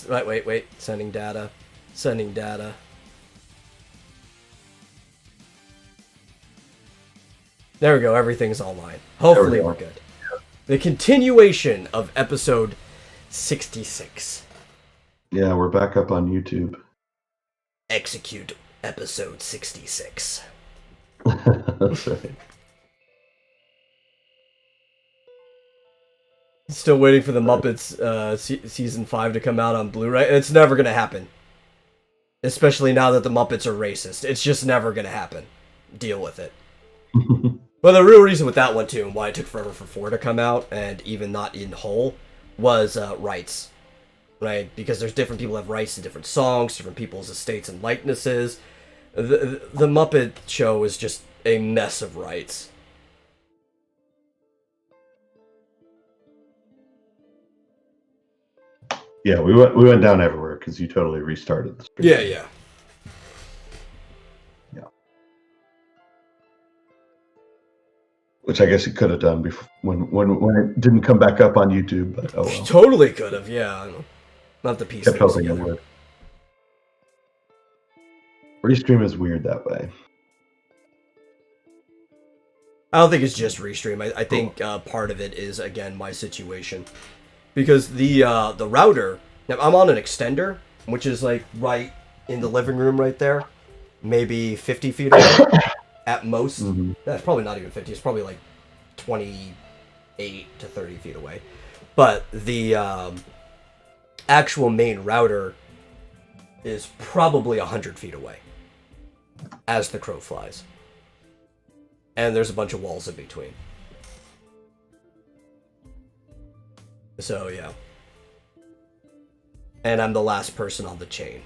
Wait. Sending data. Sending data. There we go. Everything's online. Hopefully we're good. The continuation of episode 66. Yeah, we're back up on YouTube. Execute episode 66. That's right. Still waiting for the Muppets season 5 to come out on Blu-ray. It's never going to happen. Especially now that the Muppets are racist. It's just never going to happen. Deal with it. Well, the real reason with that one, too, and why it took forever for 4 to come out, and even not in whole, was rights. Right? Because there's different people have rights to different songs, different people's estates and likenesses. The Muppet Show is just a mess of rights. Yeah, we went down everywhere because you totally restarted the stream. Yeah. Which I guess you could have done before when it didn't come back up on YouTube. But oh well. Totally could have, yeah. Not the piece. Kept hoping it would. Restream is weird that way. I don't think it's just Restream. I think part of it is, again, my situation. Because the router, now I'm on an extender, which is like right in the living room right there. Maybe 50 feet away at most. Mm-hmm. That's probably not even 50. It's probably like 28 to 30 feet away. But the actual main router is probably 100 feet away as the crow flies. And there's a bunch of walls in between. So, yeah. And I'm the last person on the chain.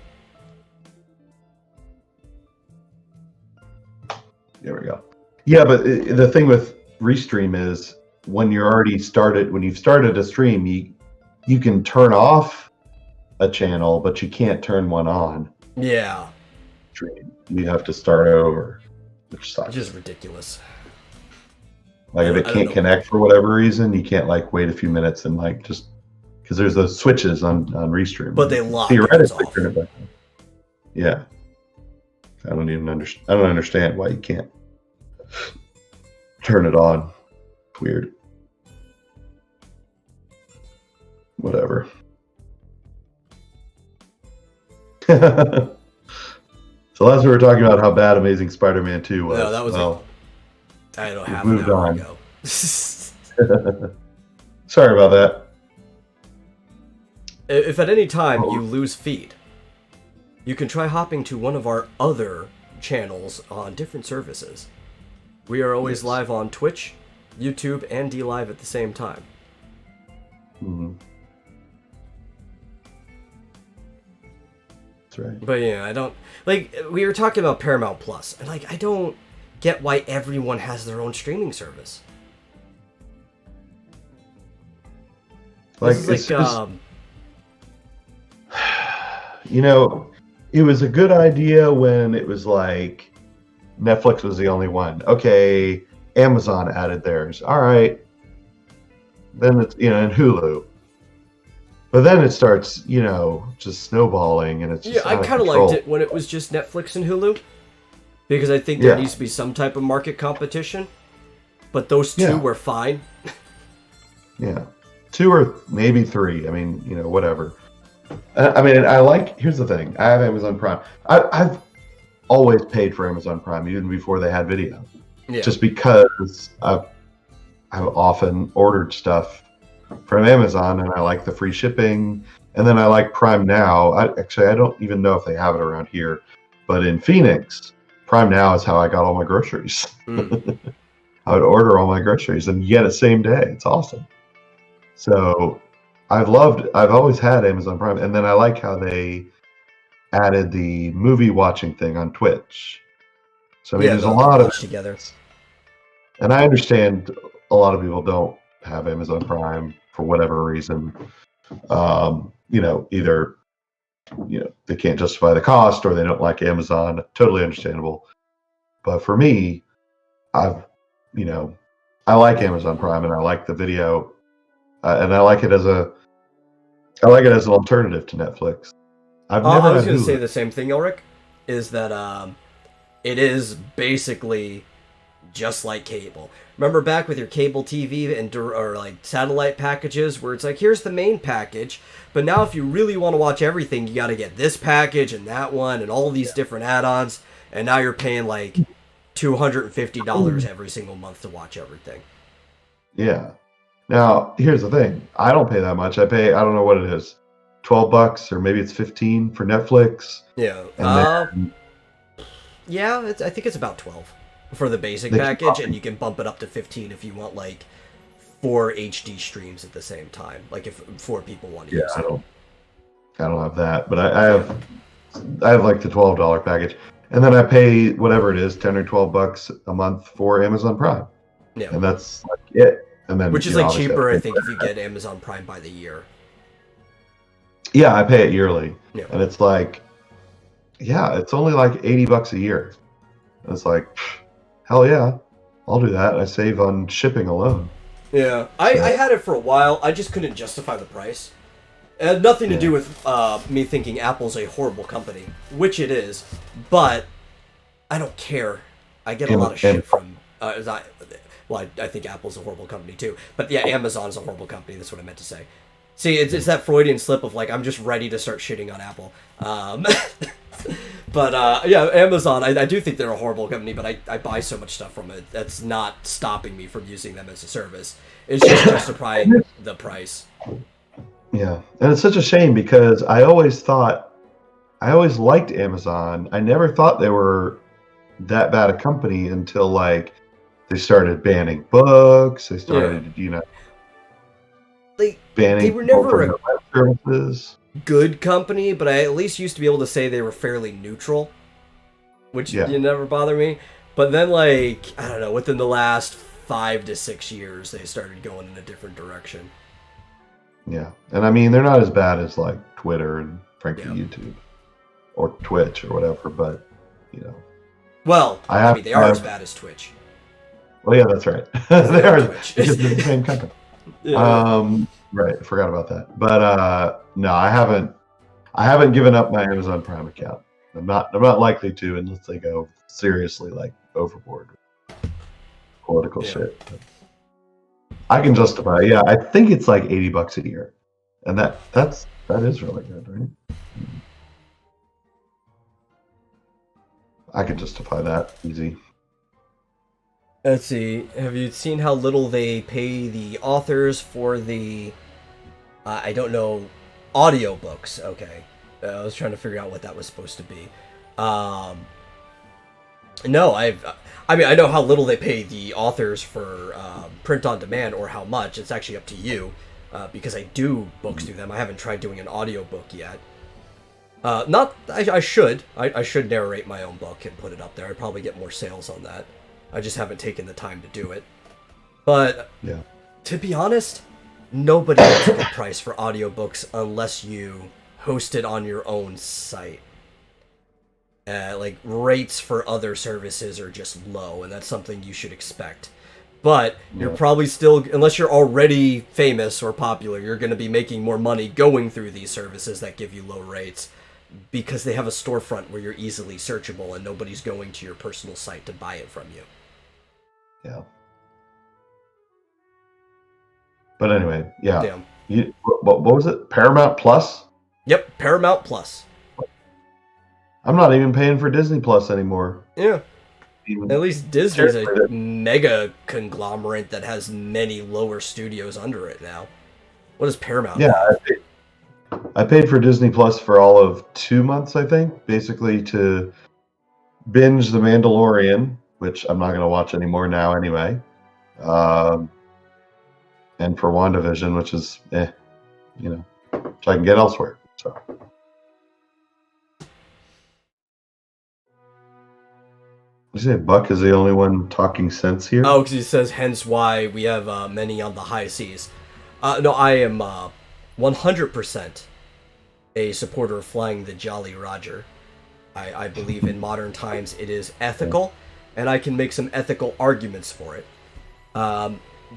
There we go. Yeah, but the thing with Restream is when you've started a stream, you can turn off a channel, but you can't turn one on. Yeah. You have to start over, which sucks. Which is ridiculous. Like if it can't connect for whatever reason, you can't like wait a few minutes and like just because there's those switches on Restream. But they lock theoretically turn it back on. Yeah. I don't understand why you can't turn it on. It's weird. Whatever. So last we were talking about how bad Amazing Spider-Man 2 was. No, that was I don't have moved an hour on. ago. Sorry about that. If at any time you lose feed, you can try hopping to one of our other channels on different services. We are always live on Twitch, YouTube, and DLive at the same time. Mm-hmm. That's right. But yeah, I don't... Like, we were talking about Paramount Plus, and like, I don't get why everyone has their own streaming service. Like, you know, it was a good idea when it was like Netflix was the only one. Okay, Amazon added theirs. All right. Then it's, and Hulu. But then it starts, just snowballing, and it's just I kind of liked it when it was just Netflix and Hulu, because I think there needs to be some type of market competition. But those two were fine. Yeah, 2 or maybe 3. I mean, whatever. Here's the thing. I have Amazon Prime. I've always paid for Amazon Prime, even before they had video. Yeah. Just because I've often ordered stuff from Amazon, and I like the free shipping. And then I like Prime Now. I don't even know if they have it around here. But in Phoenix, Prime Now is how I got all my groceries. Mm. I would order all my groceries and get it same day. It's awesome. So I've always had Amazon Prime, and then I like how they added the movie watching thing on Twitch. So there's a lot of together. And I understand a lot of people don't have Amazon Prime for whatever reason. Either they can't justify the cost or they don't like Amazon. Totally understandable. But for me, I like Amazon Prime, and I like the video. And I like it as a I like it as an alternative to Netflix. I've I never was had going to say Hulu. the same thing, Ulrich, is that it is basically just like cable. Remember back with your cable TV and or like satellite packages where it's like here's the main package, but now if you really want to watch everything, you got to get this package and that one and all these different add-ons, and now you're paying like $250 every single month to watch everything. Yeah. Now, here's the thing. I don't pay that much. I don't know what it is, $12 or maybe it's 15 for Netflix. Yeah. And then Yeah, I think it's about 12 for the basic They keep package, and you can bump it up to 15 if you want like 4 HD streams at the same time. Like if 4 people want to use it. I don't have that, but I have like the $12 package. And then I pay whatever it is, 10 or $12 a month for Amazon Prime. Yeah. And that's like it. And then Which is you know, like obviously cheaper, I think, if you get Amazon Prime by the year. Yeah, I pay it yearly. Yeah. And it's like it's only like $80 a year. And it's like, hell yeah, I'll do that. I save on shipping alone. Yeah, I had it for a while. I just couldn't justify the price. It had nothing to do with me thinking Apple's a horrible company, which it is, but I don't care. I get a lot of shit from... I think Apple's a horrible company too. But yeah, Amazon's a horrible company. That's what I meant to say. See, it's that Freudian slip of like, I'm just ready to start shitting on Apple. But yeah, Amazon, I do think they're a horrible company, but I buy so much stuff from it. That's not stopping me from using them as a service. It's just justifying the price. Yeah, and it's such a shame because I always liked Amazon. I never thought they were that bad a company until like they started banning books. They started, banning they were never web services. Good company, but I at least used to be able to say they were fairly neutral, which you never bother me. But then, like, I don't know, within the last 5 to 6 years, they started going in a different direction. Yeah, and I mean, they're not as bad as like Twitter and frankly YouTube or Twitch or whatever, but well, I mean, they are as bad as Twitch. Well, yeah, that's right. They are Twitch. because they're the same company. Right, I forgot about that. But no, I haven't given up my Amazon Prime account. I'm not likely to unless they go seriously like overboard with political shit. But I can justify. Yeah, I think it's like $80 a year, and that is really good, right? I can justify that easy. Let's see. Have you seen how little they pay the authors for the, I don't know, audiobooks? Okay. I was trying to figure out what that was supposed to be. No, I mean, I know how little they pay the authors for print on demand or how much. It's actually up to you because I do books through them. I haven't tried doing an audiobook yet. I should. I should narrate my own book and put it up there. I'd probably get more sales on that. I just haven't taken the time to do it. But to be honest, nobody gets a good price for audiobooks unless you host it on your own site. Like, rates for other services are just low, and that's something you should expect. But you're probably still, unless you're already famous or popular, you're going to be making more money going through these services that give you low rates because they have a storefront where you're easily searchable and nobody's going to your personal site to buy it from you. Yeah. But anyway, yeah. What was it? Paramount Plus? Yep, Paramount Plus. I'm not even paying for Disney Plus anymore. Yeah. At least Disney's a mega conglomerate that has many lower studios under it now. What is Paramount? Yeah, I paid for Disney Plus for all of 2 months, I think, basically to binge The Mandalorian, which I'm not going to watch anymore now anyway. And for WandaVision, which is, which I can get elsewhere. So. You say Buck is the only one talking sense here? Oh, because he says, hence why we have many on the high seas. No, I am 100% a supporter of flying the Jolly Roger. I believe in modern times it is ethical, and I can make some ethical arguments for it.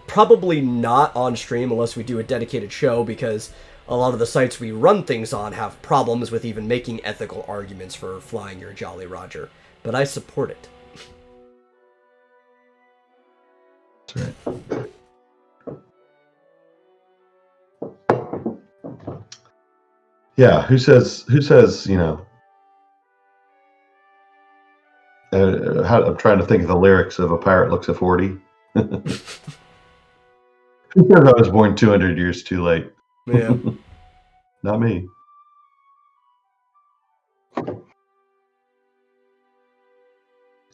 Probably not on stream unless we do a dedicated show, because a lot of the sites we run things on have problems with even making ethical arguments for flying your Jolly Roger. But I support it. That's right. Yeah, who says, you know, I'm trying to think of the lyrics of A Pirate Looks a 40. Who says I was born 200 years too late? Yeah. Not me.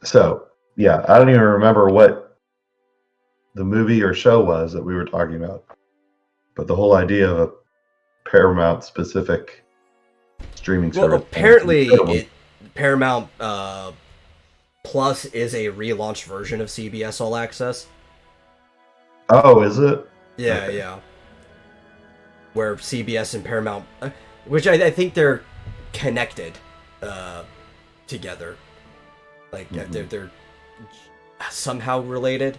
So, yeah, I don't even remember what the movie or show was that we were talking about. But the whole idea of a Paramount specific streaming service. Well, apparently Paramount Plus is a relaunched version of CBS All Access. Oh, is it? Yeah, Okay. yeah. Where CBS and Paramount, which I think they're connected together. Like they're somehow related.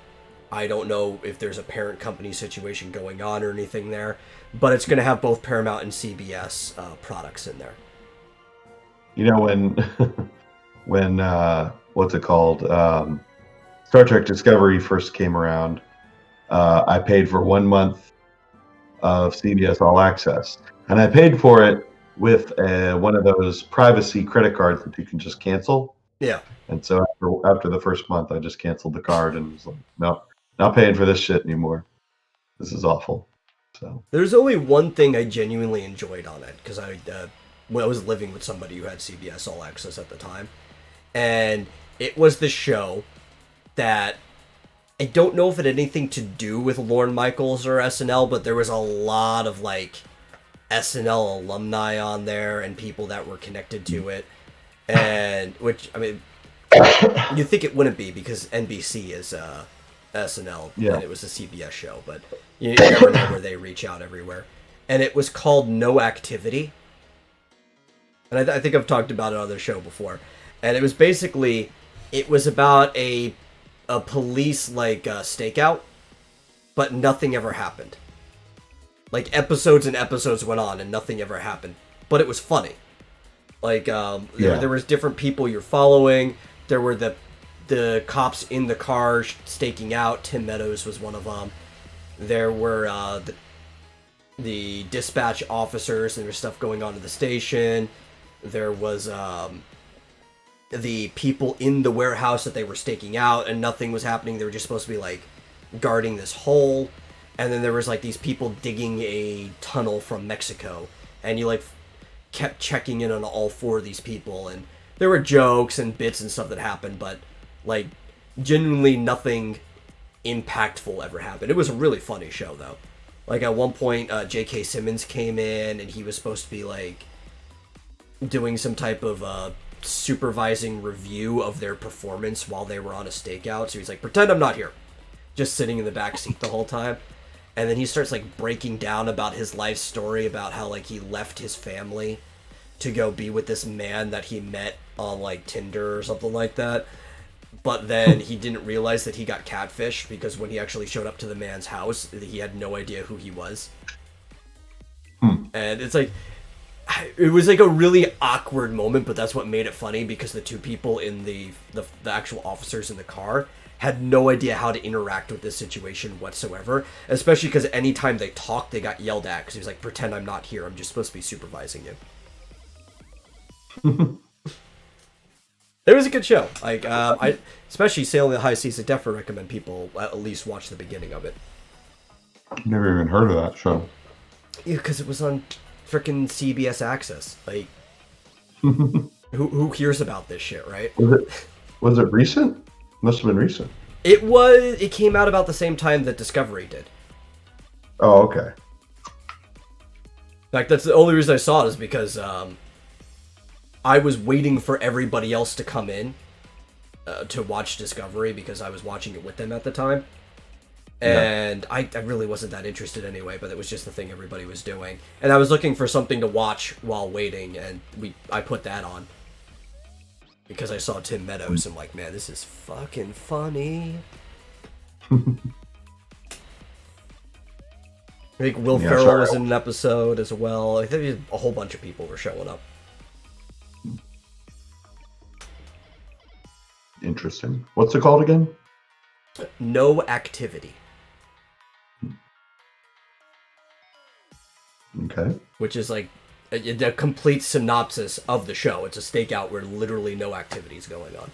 I don't know if there's a parent company situation going on or anything there, but it's going to have both Paramount and CBS products in there. You know, when what's it called? Star Trek Discovery first came around, I paid for 1 month of CBS All Access, and I paid for it with one of those privacy credit cards that you can just cancel. Yeah. And so after the first month, I just canceled the card and was like, no, not paying for this shit anymore. This is awful. So There's only one thing I genuinely enjoyed on it, because I was living with somebody who had CBS All Access at the time, and it was the show that I don't know if it had anything to do with Lorne Michaels or SNL, but there was a lot of like SNL alumni on there and people that were connected to it, and which, I mean, you think it wouldn't be because NBC is SNL, Yeah. and it was a CBS show, but you never know where they reach out everywhere. And it was called No Activity, and I think I've talked about it on the show before. And it was basically, it was about a police like stakeout, but nothing ever happened. Like episodes and episodes went on and nothing ever happened, but it was funny. Like there was different people you're following. There were the cops in the car staking out. Tim Meadows was one of them. There were the dispatch officers, and there was stuff going on at the station. There was the people in the warehouse that they were staking out, and nothing was happening. They were just supposed to be like guarding this hole. And then there was like these people digging a tunnel from Mexico, and you like kept checking in on all four of these people, and there were jokes and bits and stuff that happened, but like genuinely nothing impactful ever happened. It was a really funny show though. Like at one point, J.K. Simmons came in, and he was supposed to be like doing some type of supervising review of their performance while they were on a stakeout. So he's like, pretend I'm not here, just sitting in the back seat the whole time. And then he starts like breaking down about his life story, about how like he left his family to go be with this man that he met on like Tinder or something like that. But then he didn't realize that he got catfished, because when he actually showed up to the man's house, he had no idea who he was. And it's like, it was like a really awkward moment, but that's what made it funny, because the two people in the actual officers in the car had no idea how to interact with this situation whatsoever, especially because anytime they talked, they got yelled at, because he was like, pretend I'm not here, I'm just supposed to be supervising you. It was a good show. Like, I especially Sailing the High Seas, I definitely recommend people at least watch the beginning of it. Never even heard of that show. Yeah, because it was on frickin' CBS Access. Like, who hears about this shit, right? Was it recent? Must have been recent. It came out about the same time that Discovery did. Oh, okay. In fact, that's the only reason I saw it, is because I was waiting for everybody else to come in to watch Discovery, because I was watching it with them at the time. And I really wasn't that interested anyway, but it was just the thing everybody was doing. And I was looking for something to watch while waiting, and I put that on. Because I saw Tim Meadows, and I'm like, man, this is fucking funny. I think Will Yeah, Ferrell sorry. was in an episode as well. I think a whole bunch of people were showing up. Interesting. What's it called again? No Activity. Okay. Which is like a complete synopsis of the show. It's a stakeout where literally no activity is going on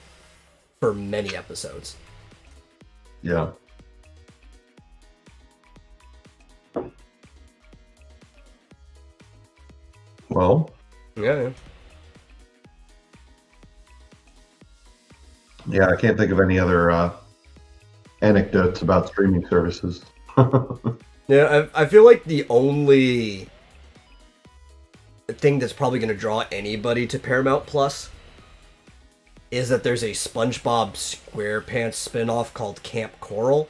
for many episodes. Yeah. Well. Yeah. Yeah, I can't think of any other anecdotes about streaming services. Yeah, I feel like the only thing that's probably going to draw anybody to Paramount Plus is that there's a SpongeBob SquarePants spin-off called Camp Coral.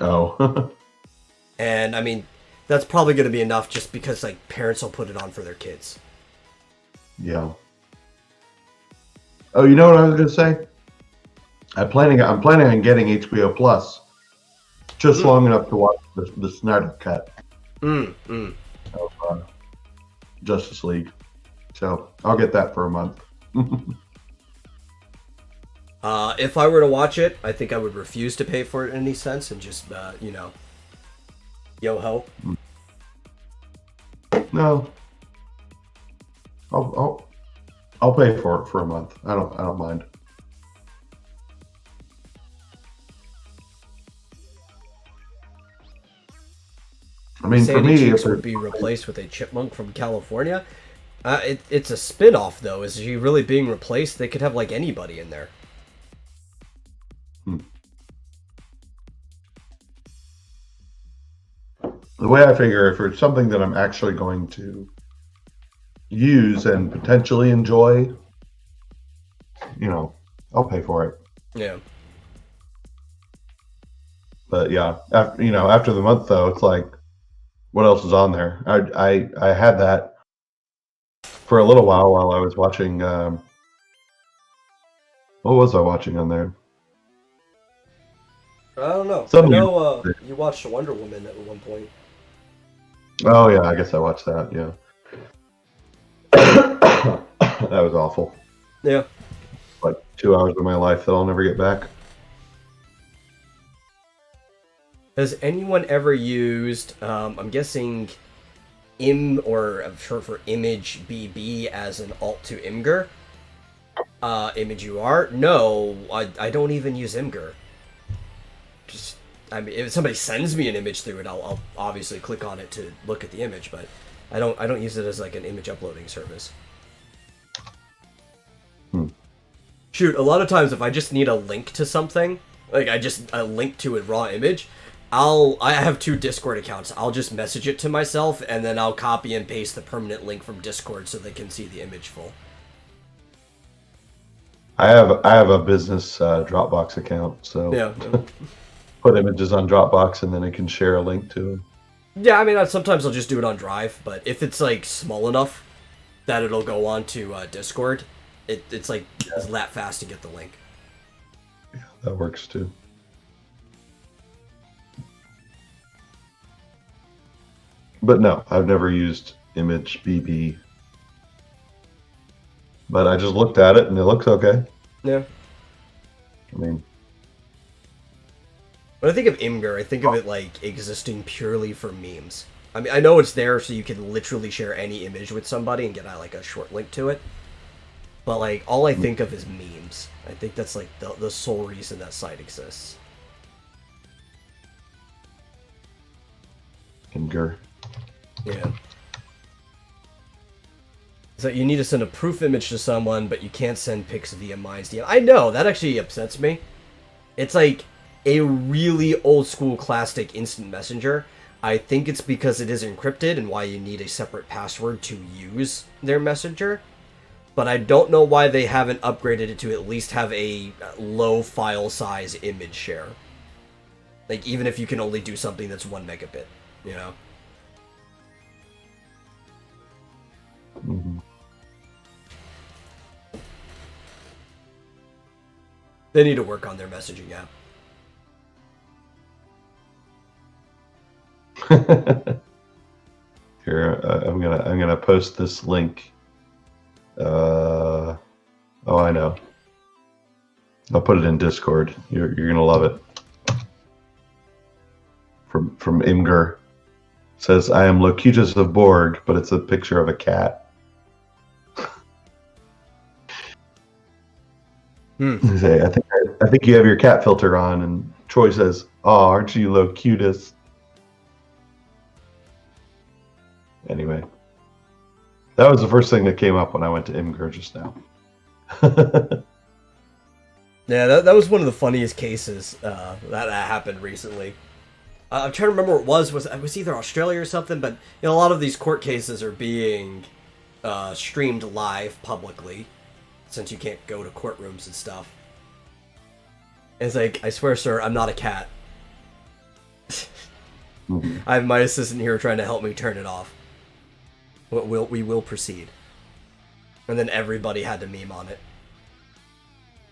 Oh. And, I mean, that's probably going to be enough just because, like, parents will put it on for their kids. Yeah. Oh, you know what I was going to say? I'm planning on getting HBO Plus just long enough to watch the Snyder Cut of Justice League. So I'll get that for a month. If I were to watch it, I think I would refuse to pay for it in any sense and just, yo-ho. No. I'll pay for it for a month. I don't mind. I mean, for Sandy me, Cheeks if would be replaced with a chipmunk from California. It's a spin-off, though. Is she really being replaced? They could have, like, anybody in there. the way I figure, if it's something that I'm actually going to use and potentially enjoy, I'll pay for it. Yeah. But yeah, after the month though, it's like, what else is on there? I had that for a little while I was watching. What was I watching on there? I don't know. Something- I know you watched Wonder Woman at one point. Oh yeah, I guess I watched that. Yeah, that was awful. Yeah. Like 2 hours of my life that I'll never get back. Has anyone ever used, I'm guessing, I'm short for Image BB as an alt to Imgur? Image UR? No, I don't even use Imgur. Just, I mean, if somebody sends me an image through it, I'll obviously click on it to look at the image, but I don't use it as like an image uploading service. Shoot, a lot of times if I just need a link to something, like a link to a raw image, I have 2 Discord accounts. I'll just message it to myself, and then I'll copy and paste the permanent link from Discord so they can see the image full. I have a business Dropbox account, so Yeah. put images on Dropbox and then I can share a link to them. Yeah, I mean, sometimes I'll just do it on Drive, but if it's like small enough that it'll go on to Discord, it's like it's that fast to get the link. Yeah, that works too. But no, I've never used Image BB. But I just looked at it and it looks okay. Yeah. I mean, When I think of Imgur, I think of it like existing purely for memes. I mean, I know it's there so you can literally share any image with somebody and get like a short link to it. But like, all I think of is memes. I think that's like the sole reason that site exists. Imgur. Yeah. So you need to send a proof image to someone, but you can't send pics via Minds DM. I know, that actually upsets me. It's like a really old school classic instant messenger. I think it's because it is encrypted and why you need a separate password to use their messenger. But I don't know why they haven't upgraded it to at least have a low file size image share. Like, even if you can only do something that's 1 megabit, you know? Mm-hmm. They need to work on their messaging app. Here, I'm gonna post this link. Oh, I know. I'll put it in Discord. You're gonna love it. From Imgur. Says, "I am Locutus of Borg," but it's a picture of a cat. Say, I think you have your cat filter on, and Troy says, "Oh, aren't you Locutus?" Anyway, that was the first thing that came up when I went to Imgur just now. Yeah, that was one of the funniest cases that happened recently. I'm trying to remember what it was. It was either Australia or something, but a lot of these court cases are being streamed live publicly, since you can't go to courtrooms and stuff. And it's like, I swear, sir, I'm not a cat. I have my assistant here trying to help me turn it off. We will proceed. And then everybody had to meme on it.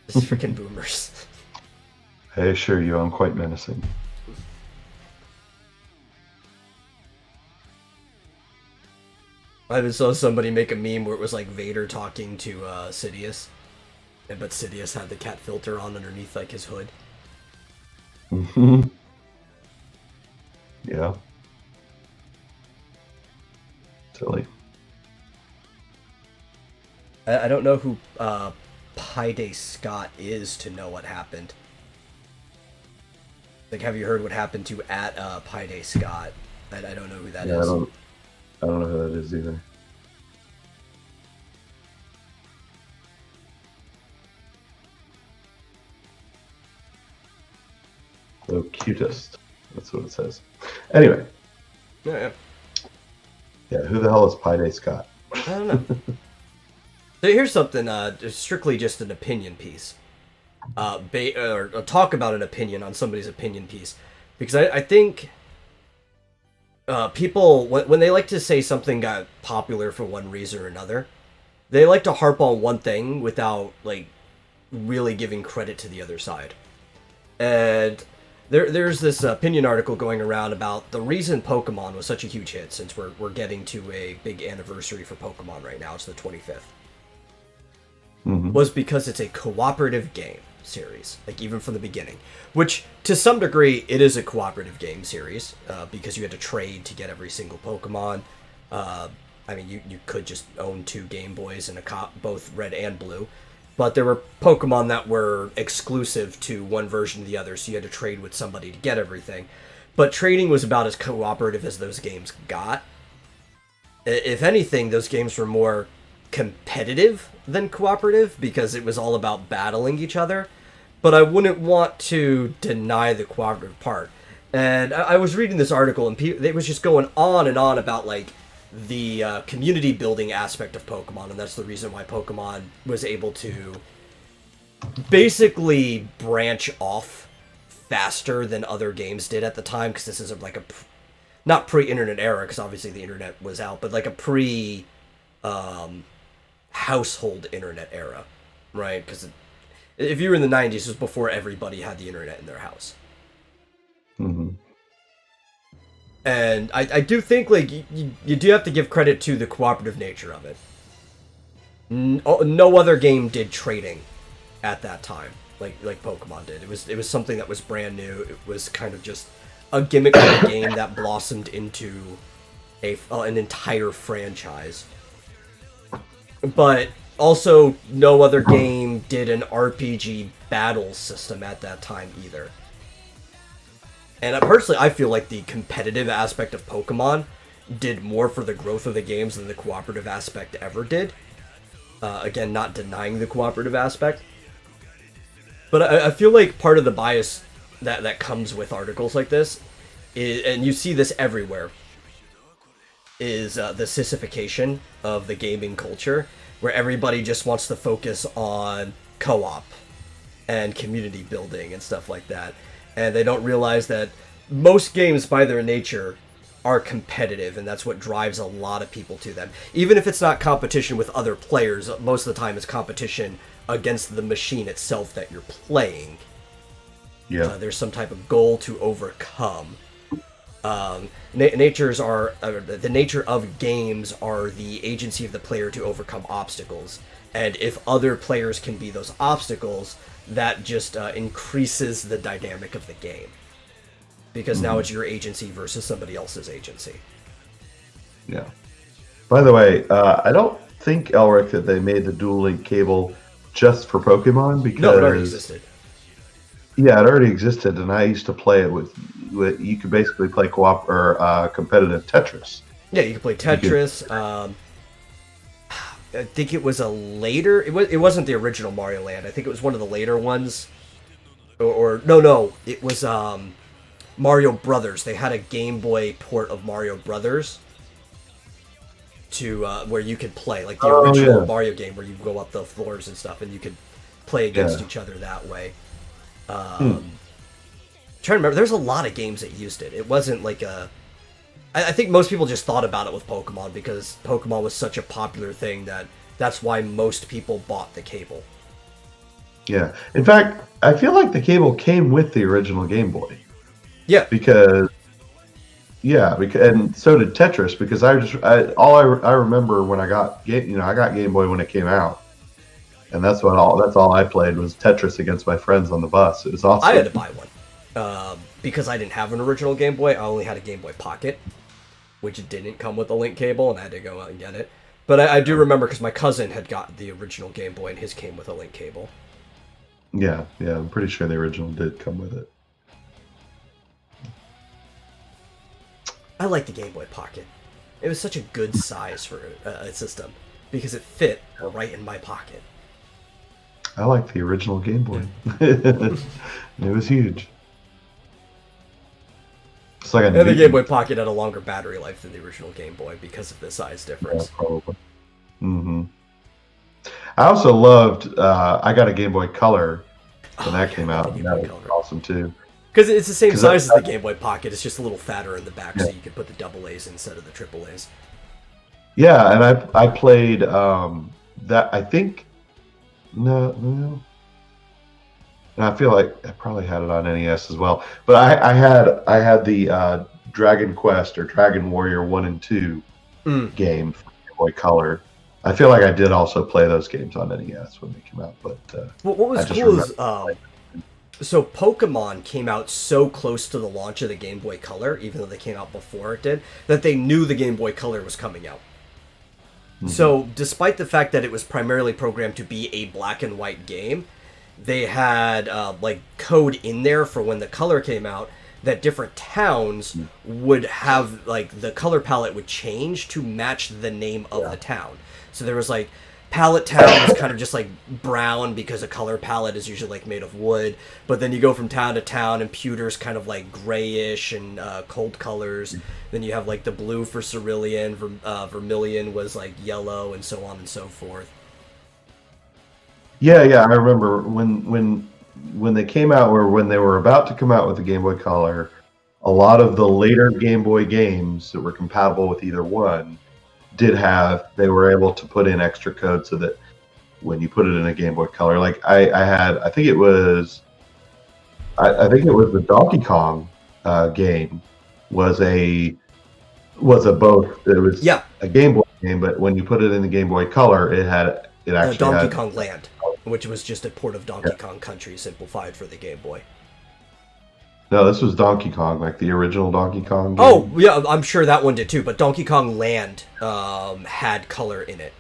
Just freaking boomers. I assure you, I'm quite menacing. I even saw somebody make a meme where it was like Vader talking to Sidious, but Sidious had the cat filter on underneath like his hood. Yeah. Silly. I don't know who Pi Day Scott is to know what happened. Like, have you heard what happened to Pi Day Scott? I don't know who that is. I don't know who that is either. The cutest. That's what it says. Anyway. Yeah. Yeah, who the hell is Pi Day Scott? I don't know. So here's something, strictly just an opinion piece. Or talk about an opinion on somebody's opinion piece. Because I think people, when they like to say something got popular for one reason or another, they like to harp on one thing without, like, really giving credit to the other side. And there's this opinion article going around about the reason Pokemon was such a huge hit, since we're getting to a big anniversary for Pokemon right now. It's the 25th. Was because it's a cooperative game series, like even from the beginning. Which, to some degree, it is a cooperative game series, because you had to trade to get every single Pokemon. I mean, you could just own 2 Game Boys and both red and blue. But there were Pokemon that were exclusive to one version or the other, so you had to trade with somebody to get everything. But trading was about as cooperative as those games got. If anything, those games were more competitive than cooperative, because it was all about battling each other. But I wouldn't want to deny the cooperative part. And I was reading this article, and it was just going on and on about, like, the community building aspect of Pokemon, and that's the reason why Pokemon was able to basically branch off faster than other games did at the time, because this is like a not pre-internet era, because obviously the internet was out, but like a household internet era, right? Because if you were in the 90s, it was before everybody had the internet in their house. And I do think, like, you do have to give credit to the cooperative nature of it. No other game did trading at that time, like Pokemon did. It was something that was brand new. It was kind of just a gimmick of a game that blossomed into an entire franchise. But also, no other game did an RPG battle system at that time either. And personally, I feel like the competitive aspect of Pokemon did more for the growth of the games than the cooperative aspect ever did. Again, not denying the cooperative aspect. But I feel like part of the bias that comes with articles like this, and you see this everywhere, is the sissification of the gaming culture, where everybody just wants to focus on co-op and community building and stuff like that. And they don't realize that most games, by their nature, are competitive, and that's what drives a lot of people to them. Even if it's not competition with other players, most of the time it's competition against the machine itself that you're playing. Yeah. There's some type of goal to overcome. The nature of games are the agency of the player to overcome obstacles, and if other players can be those obstacles, that just increases the dynamic of the game, because now it's your agency versus somebody else's agency. Yeah. By the way, I don't think, Elric, that they made the dual link cable just for Pokemon, because No, it already existed. Yeah, it already existed, and I used to play it with you could basically play co-op or competitive Tetris. Yeah, you could play Tetris. I think it was a later. It wasn't the original Mario Land. I think it was one of the later ones. Or no, it was Mario Brothers. They had a Game Boy port of Mario Brothers to where you could play like the original Mario game, where you go up the floors and stuff, and you could play against each other that way. Trying to remember, there's a lot of games that used it. It wasn't like I think most people just thought about it with Pokemon because Pokemon was such a popular thing that's why most people bought the cable. Yeah. In fact, I feel like the cable came with the original Game Boy. Yeah. Because and so did Tetris, because I remember when I got Game Boy when it came out. And that's all I played was Tetris against my friends on the bus. It was awesome. I had to buy one. Because I didn't have an original Game Boy, I only had a Game Boy Pocket, which didn't come with a link cable, and I had to go out and get it. But I do remember because my cousin had got the original Game Boy, and his came with a link cable. Yeah, I'm pretty sure the original did come with it. I like the Game Boy Pocket. It was such a good size for a system, because it fit right in my pocket. I like the original Game Boy. It was huge. And the Game Boy Pocket had a longer battery life than the original Game Boy because of the size difference. Yeah, probably. Mm-hmm. I also loved. I got a Game Boy Color when that came out. And that was awesome too. Because it's the same size as the Game Boy Pocket. It's just a little fatter in the back, so you can put the double A's instead of the triple A's. Yeah, and I played that. I think no. And I feel like I probably had it on NES as well. But I had the Dragon Quest or Dragon Warrior 1 and 2 game for Game Boy Color. I feel like I did also play those games on NES when they came out. But what was cool is so Pokemon came out so close to the launch of the Game Boy Color, even though they came out before it did, that they knew the Game Boy Color was coming out. Mm-hmm. So despite the fact that it was primarily programmed to be a black and white game, they had like code in there for when the color came out that different towns would have, like, the color palette would change to match the name of the town. So there was like Palette Town was kind of just like brown because a color palette is usually like made of wood, but then you go from town to town and Pewter's kind of like grayish and cold colors. Then you have like the blue for Cerulean, Vermilion was like yellow, and so on and so forth. Yeah, I remember when they came out, or when they were about to come out with the Game Boy Color, a lot of the later Game Boy games that were compatible with either one they were able to put in extra code so that when you put it in a Game Boy Color, like I think it was the Donkey Kong game was a both. It was a Game Boy game, but when you put it in the Game Boy Color, it actually Donkey Kong Land, which was just a port of Donkey Kong Country simplified for the Game Boy. No, this was Donkey Kong, like the original Donkey Kong game. Oh, yeah, I'm sure that one did too, but Donkey Kong Land had color in it.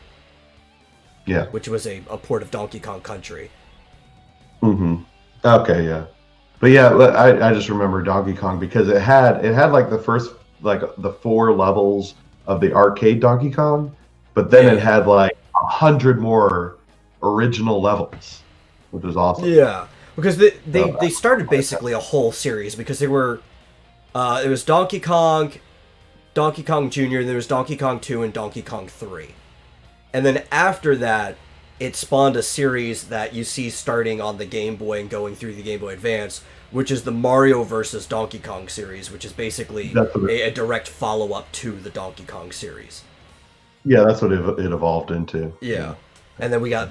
Yeah. Which was a port of Donkey Kong Country. Mm-hmm. Okay, yeah. But yeah, I just remember Donkey Kong because it had like the first, like the 4 levels of the arcade Donkey Kong, but then it had like 100 more original levels, which was awesome. Yeah. Because they started basically a whole series, because they were it was Donkey Kong Jr., there was Donkey Kong 2 and Donkey Kong 3. And then after that, it spawned a series that you see starting on the Game Boy and going through the Game Boy Advance, which is the Mario vs. Donkey Kong series, which is basically a direct follow-up to the Donkey Kong series. Yeah, that's what it evolved into. Yeah. And then we got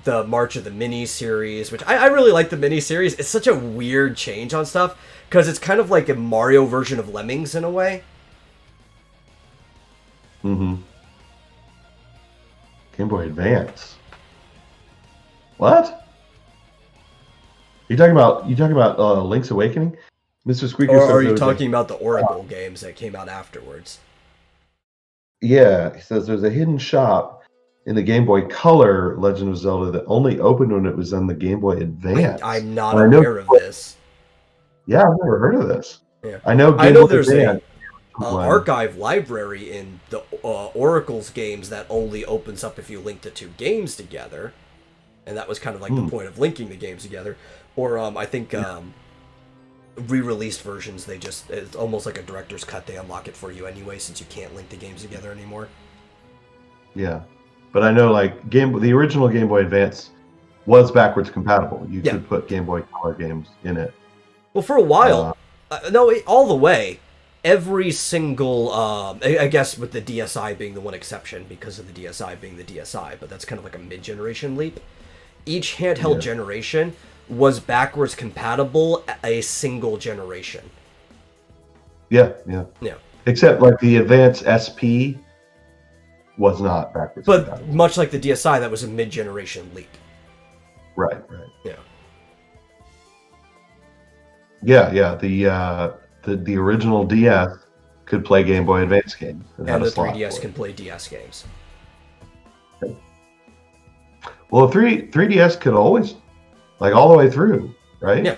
the March of the Mini series, which I really like the mini series. It's such a weird change on stuff because it's kind of like a Mario version of Lemmings in a way. Mm-hmm. Game Boy Advance. What? You talking about Link's Awakening? Mr. Squeaker Or says are there you was talking about the Oracle games that came out afterwards? Yeah, he says there's a hidden shop in the Game Boy Color Legend of Zelda that only opened when it was on the Game Boy Advance. I'm not And I know- aware of this. Yeah, I've never heard of this. Yeah. I know I Game know Boy there's Advance. archive library in the Oracle's games that only opens up if you link the two games together, and that was kind of like the point of linking the games together. Or I think re-released versions, it's almost like a director's cut. They unlock it for you anyway, since you can't link the games together anymore. Yeah, but I know like the original Game Boy Advance was backwards compatible. You could put Game Boy Color games in it. Well, for a while, all the way. Every single, I guess with the DSi being the one exception because of the DSi being the DSi, but that's kind of like a mid-generation leap. Each handheld generation was backwards compatible a single generation. Yeah. Except like the Advance SP was not backwards compatible. But much like the DSi, that was a mid-generation leap. Right. Yeah. Yeah. The original DS could play Game Boy Advance games. And the 3DS can play DS games. Well, 3DS could always, like all the way through, right? Yeah.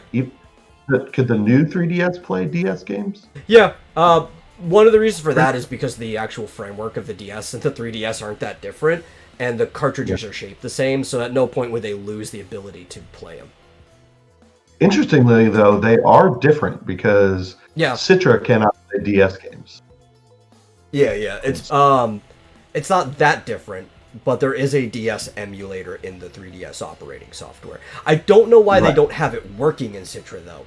Could the new 3DS play DS games? Yeah. One of the reasons for that is because the actual framework of the DS and the 3DS aren't that different, and the cartridges are shaped the same, so at no point would they lose the ability to play them. Interestingly, though, they are different because Citra cannot play DS games. Yeah. It's not that different, but there is a DS emulator in the 3DS operating software. I don't know why they don't have it working in Citra though.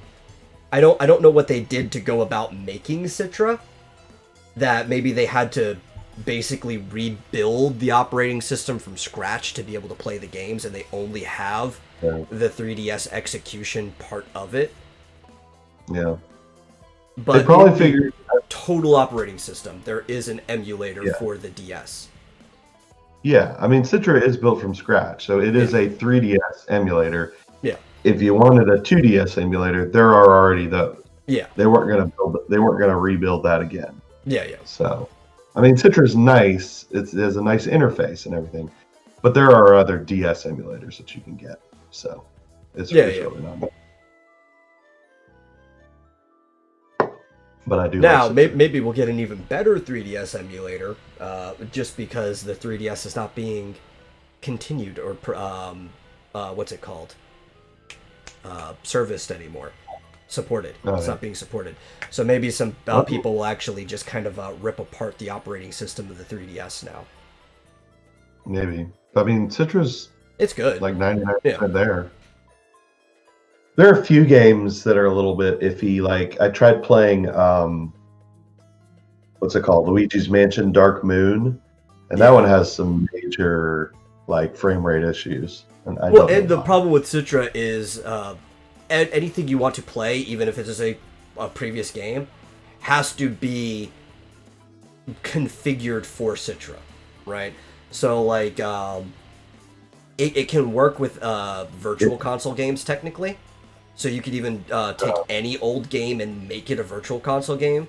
I don't know what they did to go about making Citra. That maybe they had to basically rebuild the operating system from scratch to be able to play the games, and they only have the 3DS execution part of it. Yeah. But they probably figured total operating system, there is an emulator for the DS. Yeah, I mean Citra is built from scratch, so it is a 3DS emulator. Yeah. If you wanted a 2DS emulator, there are already those. Yeah. They weren't gonna rebuild that again. Yeah. So, I mean, Citra's nice. It has a nice interface and everything, but there are other DS emulators that you can get. So, it's really not. But I do. Now, like maybe we'll get an even better 3DS emulator, just because the 3DS is not being continued or what's it called? Serviced anymore. Supported. It's not being supported. So maybe some people will actually just kind of rip apart the operating system of the 3DS now. Maybe. I mean, it's good. Like 99% there. There are a few games that are a little bit iffy. Like I tried playing, what's it called? Luigi's Mansion Dark Moon, and that one has some major like frame rate issues. And the problem with Citra is anything you want to play, even if it is a previous game, has to be configured for Citra, right? So like it can work with virtual console games technically. So you could even take any old game and make it a virtual console game,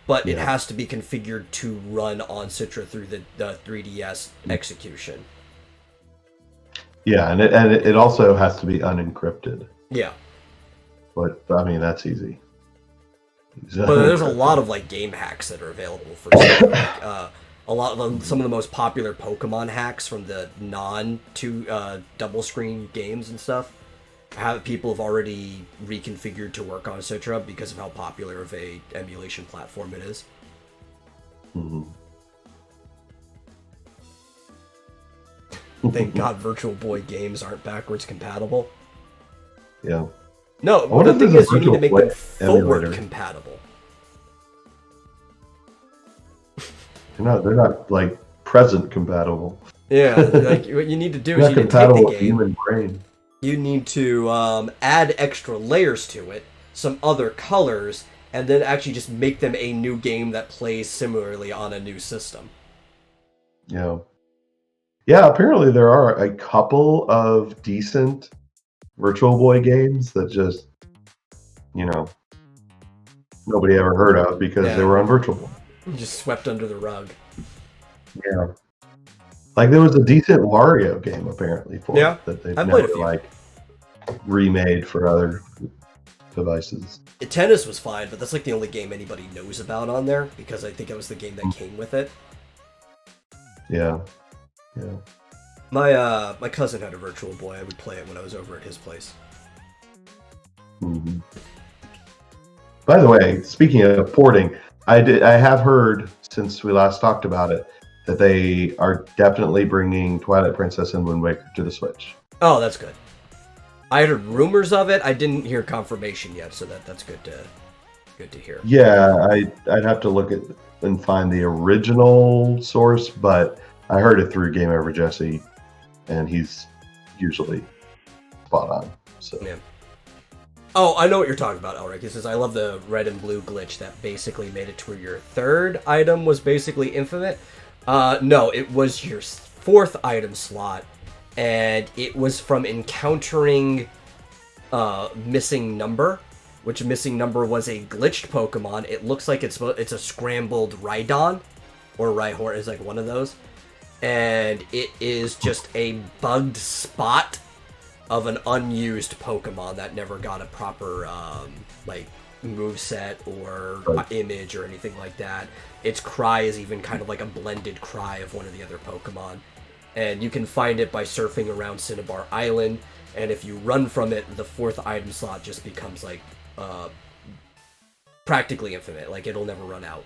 but it has to be configured to run on Citra through the 3DS execution. Yeah, and it also has to be unencrypted. Yeah. But I mean that's easy. But there's a lot of like game hacks that are available for Citra. Like, a lot of them, some of the most popular Pokemon hacks from the double screen games and stuff. People have already reconfigured to work on Citra because of how popular of a emulation platform it is. Mm-hmm. Thank God Virtual Boy games aren't backwards compatible. Yeah. No, the thing is you need to make them forward compatible. They're not like present compatible. Yeah, like what you need to do is Not you need to take compatible the with the game. human brain. You need to add extra layers to it, some other colors, and then actually just make them a new game that plays similarly on a new system. Yeah. Yeah, apparently there are a couple of decent Virtual Boy games that just, you know, nobody ever heard of because they Yeah, were on Virtual Boy. just swept under the rug. Yeah. Like there was a decent Wario game apparently for Yeah, it that they've I've played a never few. like remade for other devices. Tennis was fine, but that's like the only game anybody knows about on there because I think it was the game that came with it. Yeah. Yeah. My cousin had a Virtual Boy. I would play it when I was over at his place. Mhm. By the way, speaking of porting, I have heard since we last talked about it that they are definitely bringing Twilight Princess and Wind Waker to the Switch. Oh, that's good. I heard rumors of it. I didn't hear confirmation yet, so that's good to hear. Yeah, I'd have to look at and find the original source, but I heard it through Game Over Jesse, and he's usually spot on. So Yeah. Oh, I know what you're talking about, Elric. He says, I love the red and blue glitch that basically made it to where your third item was basically infinite. No, it was your fourth item slot, and it was from encountering missing number, which missing number was a glitched Pokemon. It looks like it's a scrambled Rhydon, or Rhyhorn is like one of those, and it is just a bugged spot of an unused Pokemon that never got a proper like moveset or image or anything like that. Its cry is even kind of like a blended cry of one of the other Pokemon. And you can find it by surfing around Cinnabar Island, and if you run from it, the fourth item slot just becomes like practically infinite. Like it'll never run out.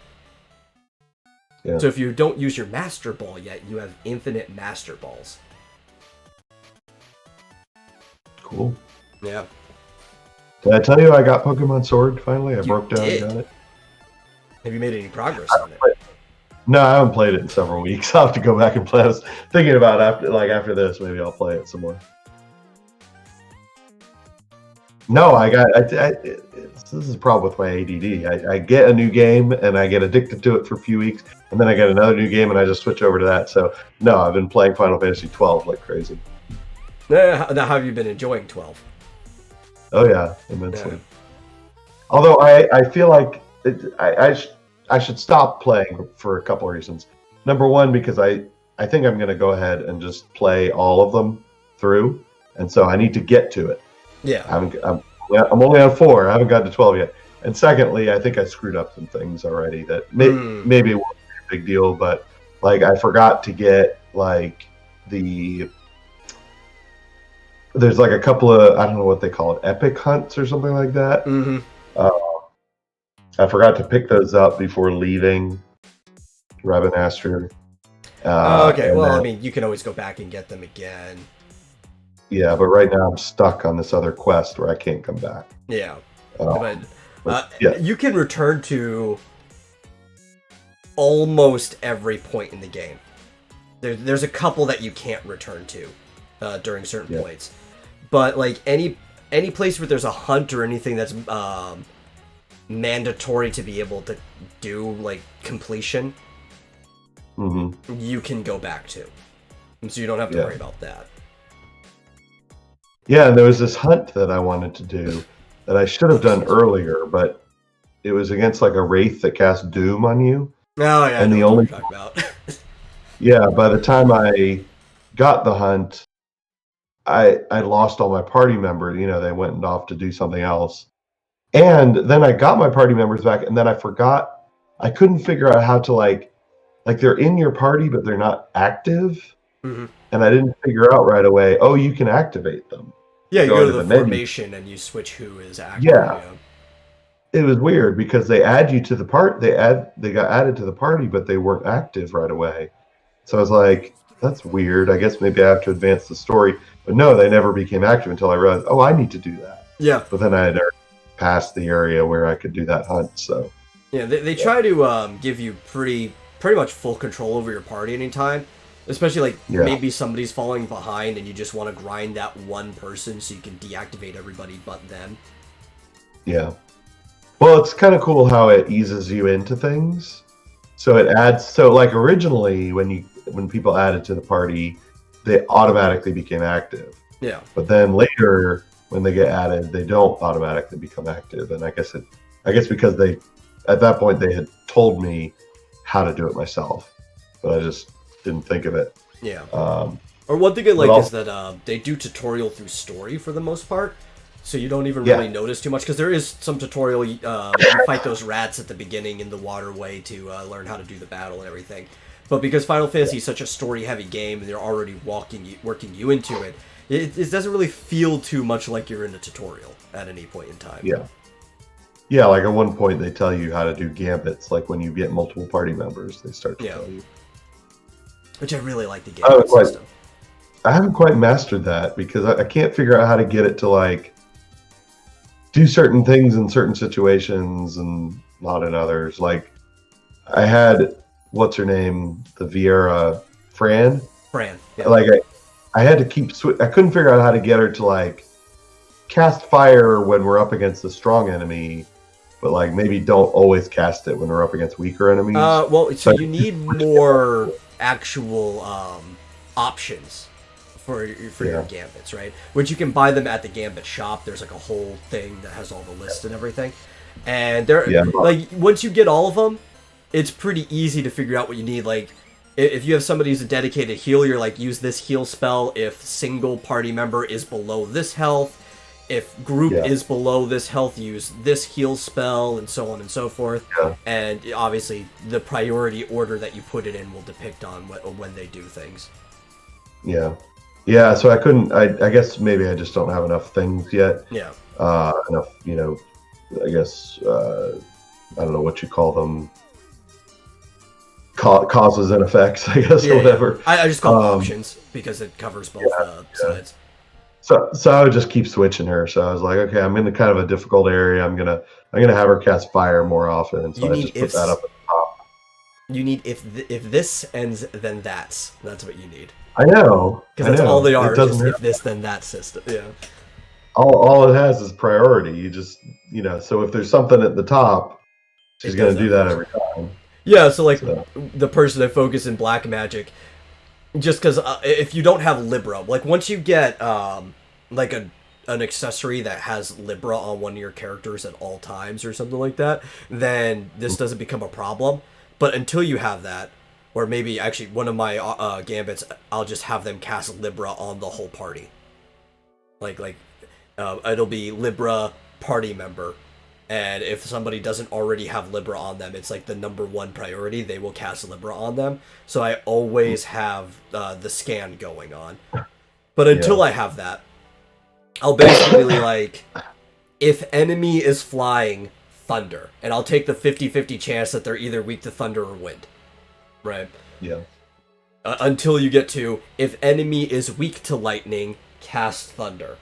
yeah. So if you don't use your Master Ball yet, you have infinite Master Balls. Cool. Yeah. Did I tell you I got Pokemon Sword finally? I You broke down did? and got it. Have you made any progress on it? No, I haven't played it in several weeks. I'll have to go back and play. I was thinking about after this, maybe I'll play it some more. No, this is a problem with my ADD. I get a new game and I get addicted to it for a few weeks, and then I get another new game and I just switch over to that. So no, I've been playing Final Fantasy 12 like crazy. Now, have you been enjoying 12? Oh yeah, immensely. Yeah. Although I feel like I should stop playing for a couple of reasons. Number one, because I think I'm going to go ahead and just play all of them through, and so I need to get to it. Yeah. I'm only on 4. I haven't gotten to 12 yet. And secondly, I think I screwed up some things already that maybe it won't be a big deal, but like I forgot to get like there's like a couple of, I don't know what they call it, epic hunts or something like that. Mm-hmm. I forgot to pick those up before leaving Rabanastre. Okay, well, I mean, you can always go back and get them again. Yeah, but right now I'm stuck on this other quest where I can't come back. Yeah. But You can return to almost every point in the game. There's a couple that you can't return to during certain points. But, like, any place where there's a hunt or anything that's mandatory to be able to do, like, completion, you can go back to. And so you don't have to worry about that. Yeah, and there was this hunt that I wanted to do that I should have done earlier, but it was against, like, a wraith that cast Doom on you. Oh, yeah, and I know what you're talking about. Yeah, by the time I got the hunt, I lost all my party members. You know, they went off to do something else. And then I got my party members back, and then I forgot. I couldn't figure out how to, like they're in your party, but they're not active. Mm-hmm. And I didn't figure out right away, oh, you can activate them. Yeah, you go to the menu. formation and you switch who is active. Yeah. It was weird because they add you to the part. They got added to the party, but they weren't active right away. So I was like, that's weird. I guess maybe I have to advance the story. But no, they never became active until I realized, oh, I need to do that. Yeah. But then I had already passed the area where I could do that hunt. So yeah, they try to give you pretty much full control over your party anytime. Especially like Yeah. maybe somebody's falling behind and you just want to grind that one person so you can deactivate everybody but them. Yeah. Well, it's kind of cool how it eases you into things. So it adds. So like originally, when people added to the party, they automatically became active. Yeah. But then later, when they get added, they don't automatically become active. And I guess because at that point they had told me how to do it myself, but I just didn't think of it. Yeah. Or one thing I like is that they do tutorial through story for the most part, so you don't even really notice too much, because there is some tutorial. You fight those rats at the beginning in the waterway to learn how to do the battle and everything. But because Final Fantasy is such a story-heavy game and they're already working you into it, it doesn't really feel too much like you're in a tutorial at any point in time. Yeah. Yeah, like at one point they tell you how to do gambits, like when you get multiple party members, they start to tell you. Which I really like the gambit system. I haven't quite mastered that because I can't figure out how to get it to like do certain things in certain situations and not in others. Like I had, what's her name, the Vieira Fran. Yeah. Like I had to keep I couldn't figure out how to get her to like cast fire when we're up against a strong enemy, but like maybe don't always cast it when we're up against weaker enemies. Well, so you need more actual options for your gambits, right? Which you can buy them at the gambit shop. There's like a whole thing that has all the lists and everything. And like once you get all of them, it's pretty easy to figure out what you need. Like if you have somebody who's a dedicated healer, you're like, use this heal spell if single party member is below this health. If group is below this health, use this heal spell, and so on and so forth. Yeah. And obviously, the priority order that you put it in will depict on when they do things. Yeah. Yeah, so I couldn't, I guess maybe I just don't have enough things yet. Yeah. Enough, I guess, I don't know what you call them. Causes and effects, I guess, or whatever. I just call them options because it covers both sides. So I would just keep switching her. So I was like, okay, I'm in kind of a difficult area. I'm gonna have her cast fire more often, and so I just put that up at the top. You need if this ends, then that's what you need. I know, because that's all they are. Just if this, then that system. Yeah. All it has is priority. You just so if there's something at the top, she's gonna do that every time. Yeah. So like the person that focuses in black magic. Just because if you don't have Libra, like once you get like an accessory that has Libra on one of your characters at all times or something like that, then this doesn't become a problem. But until you have that, or maybe actually one of my gambits, I'll just have them cast Libra on the whole party. Like it'll be Libra party member. And if somebody doesn't already have Libra on them, it's like the number one priority. They will cast Libra on them. So I always have the scan going on. But until I have that, I'll basically like, if enemy is flying, thunder. And I'll take the 50-50 chance that they're either weak to thunder or wind. Right? Yeah. Until you get to, if enemy is weak to lightning, cast thunder.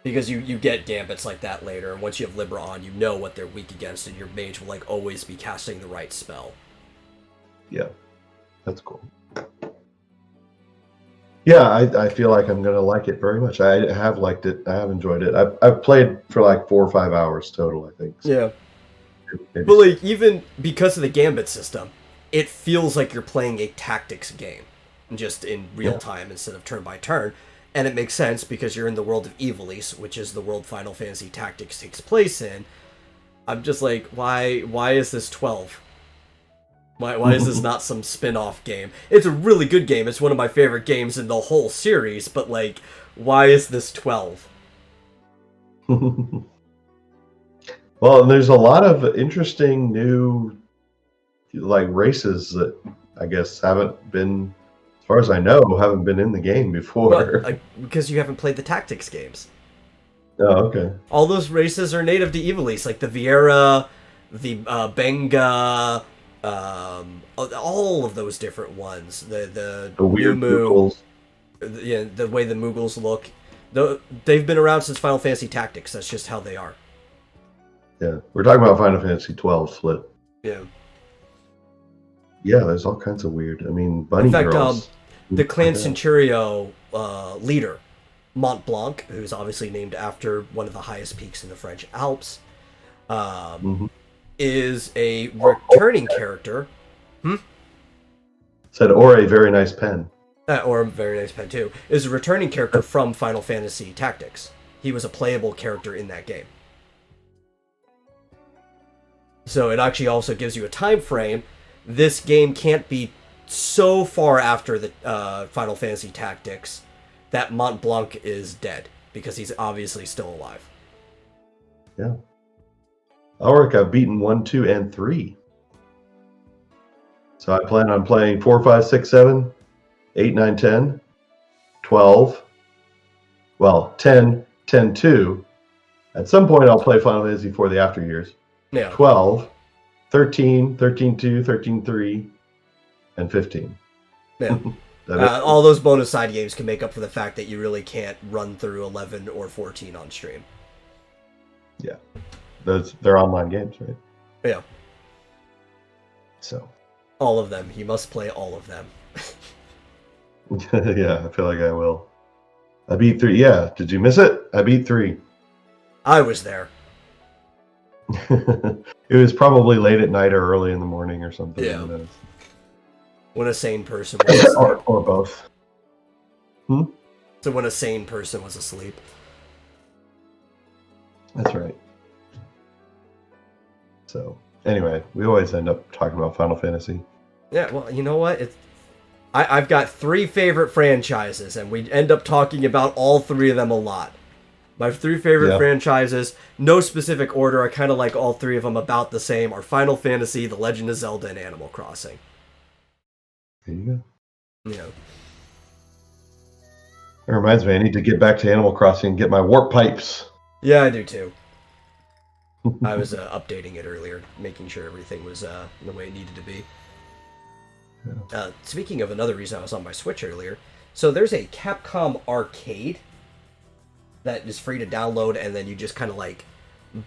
Because you get gambits like that later, and once you have Libra on, you know what they're weak against, and your mage will like always be casting the right spell. Yeah, that's cool. Yeah, I feel like I'm gonna like it very much. I have liked it. I have enjoyed it. I've played for like 4 or 5 hours total, I think. So. Yeah. Maybe. But like even because of the gambit system, it feels like you're playing a tactics game, just in real time instead of turn by turn. And it makes sense because you're in the world of Ivalice, which is the world Final Fantasy Tactics takes place in. I'm just like, why is this 12? Why is this not some spin-off game? It's a really good game. It's one of my favorite games in the whole series, but like, why is this 12? Well, and there's a lot of interesting new like races that I guess haven't been, as far as I know, haven't been in the game before. Well, because you haven't played the tactics games. Oh, okay. All those races are native to Ivalice, like the Vieira, the Benga, all of those different ones. The weird Mughals. Yeah, the way the Mughals look. They've been around since Final Fantasy Tactics. That's just how they are. Yeah, we're talking about Final Fantasy 12 split. Yeah. Yeah, there's all kinds of weird. I mean, bunny In fact, girls. the Clan Centurio leader, Mont Blanc, who's obviously named after one of the highest peaks in the French Alps, Mhm. is a returning character. Said, or a very nice pen. Or a very nice pen too, is a returning character from Final Fantasy Tactics. He was a playable character in that game. So it actually also gives you a time frame. This game can't be so far after the Final Fantasy Tactics that Mont Blanc is dead, because he's obviously still alive. Yeah. Ulrich, I've beaten 1, 2, and 3. So I plan on playing 4, 5, 6, 7, 8, 9, 10, 12. Well, 10, 10, 2. At some point, I'll play Final Fantasy for the after years. Yeah. 12, 13, 13, 2, 13, 3, and 15. Yeah. All those bonus side games can make up for the fact that you really can't run through 11 or 14 on stream. Yeah. They're online games, right? Yeah. So. All of them. You must play all of them. Yeah, I feel like I will. I beat 3. Yeah, did you miss it? I beat 3. I was there. It was probably late at night or early in the morning or something. Yeah. Who knows? When a sane person was asleep. or both. So when a sane person was asleep. That's right. So, anyway, we always end up talking about Final Fantasy. Yeah, well, you know what? I've got 3 favorite franchises, and we end up talking about all 3 of them a lot. My 3 favorite franchises, no specific order, I kind of like all 3 of them about the same, are Final Fantasy, The Legend of Zelda, and Animal Crossing. There you go. Yeah. It reminds me, I need to get back to Animal Crossing and get my warp pipes. Yeah, I do too. I was updating it earlier, making sure everything was the way it needed to be. Yeah. Speaking of another reason I was on my Switch earlier, so there's a Capcom arcade that is free to download, and then you just kind of like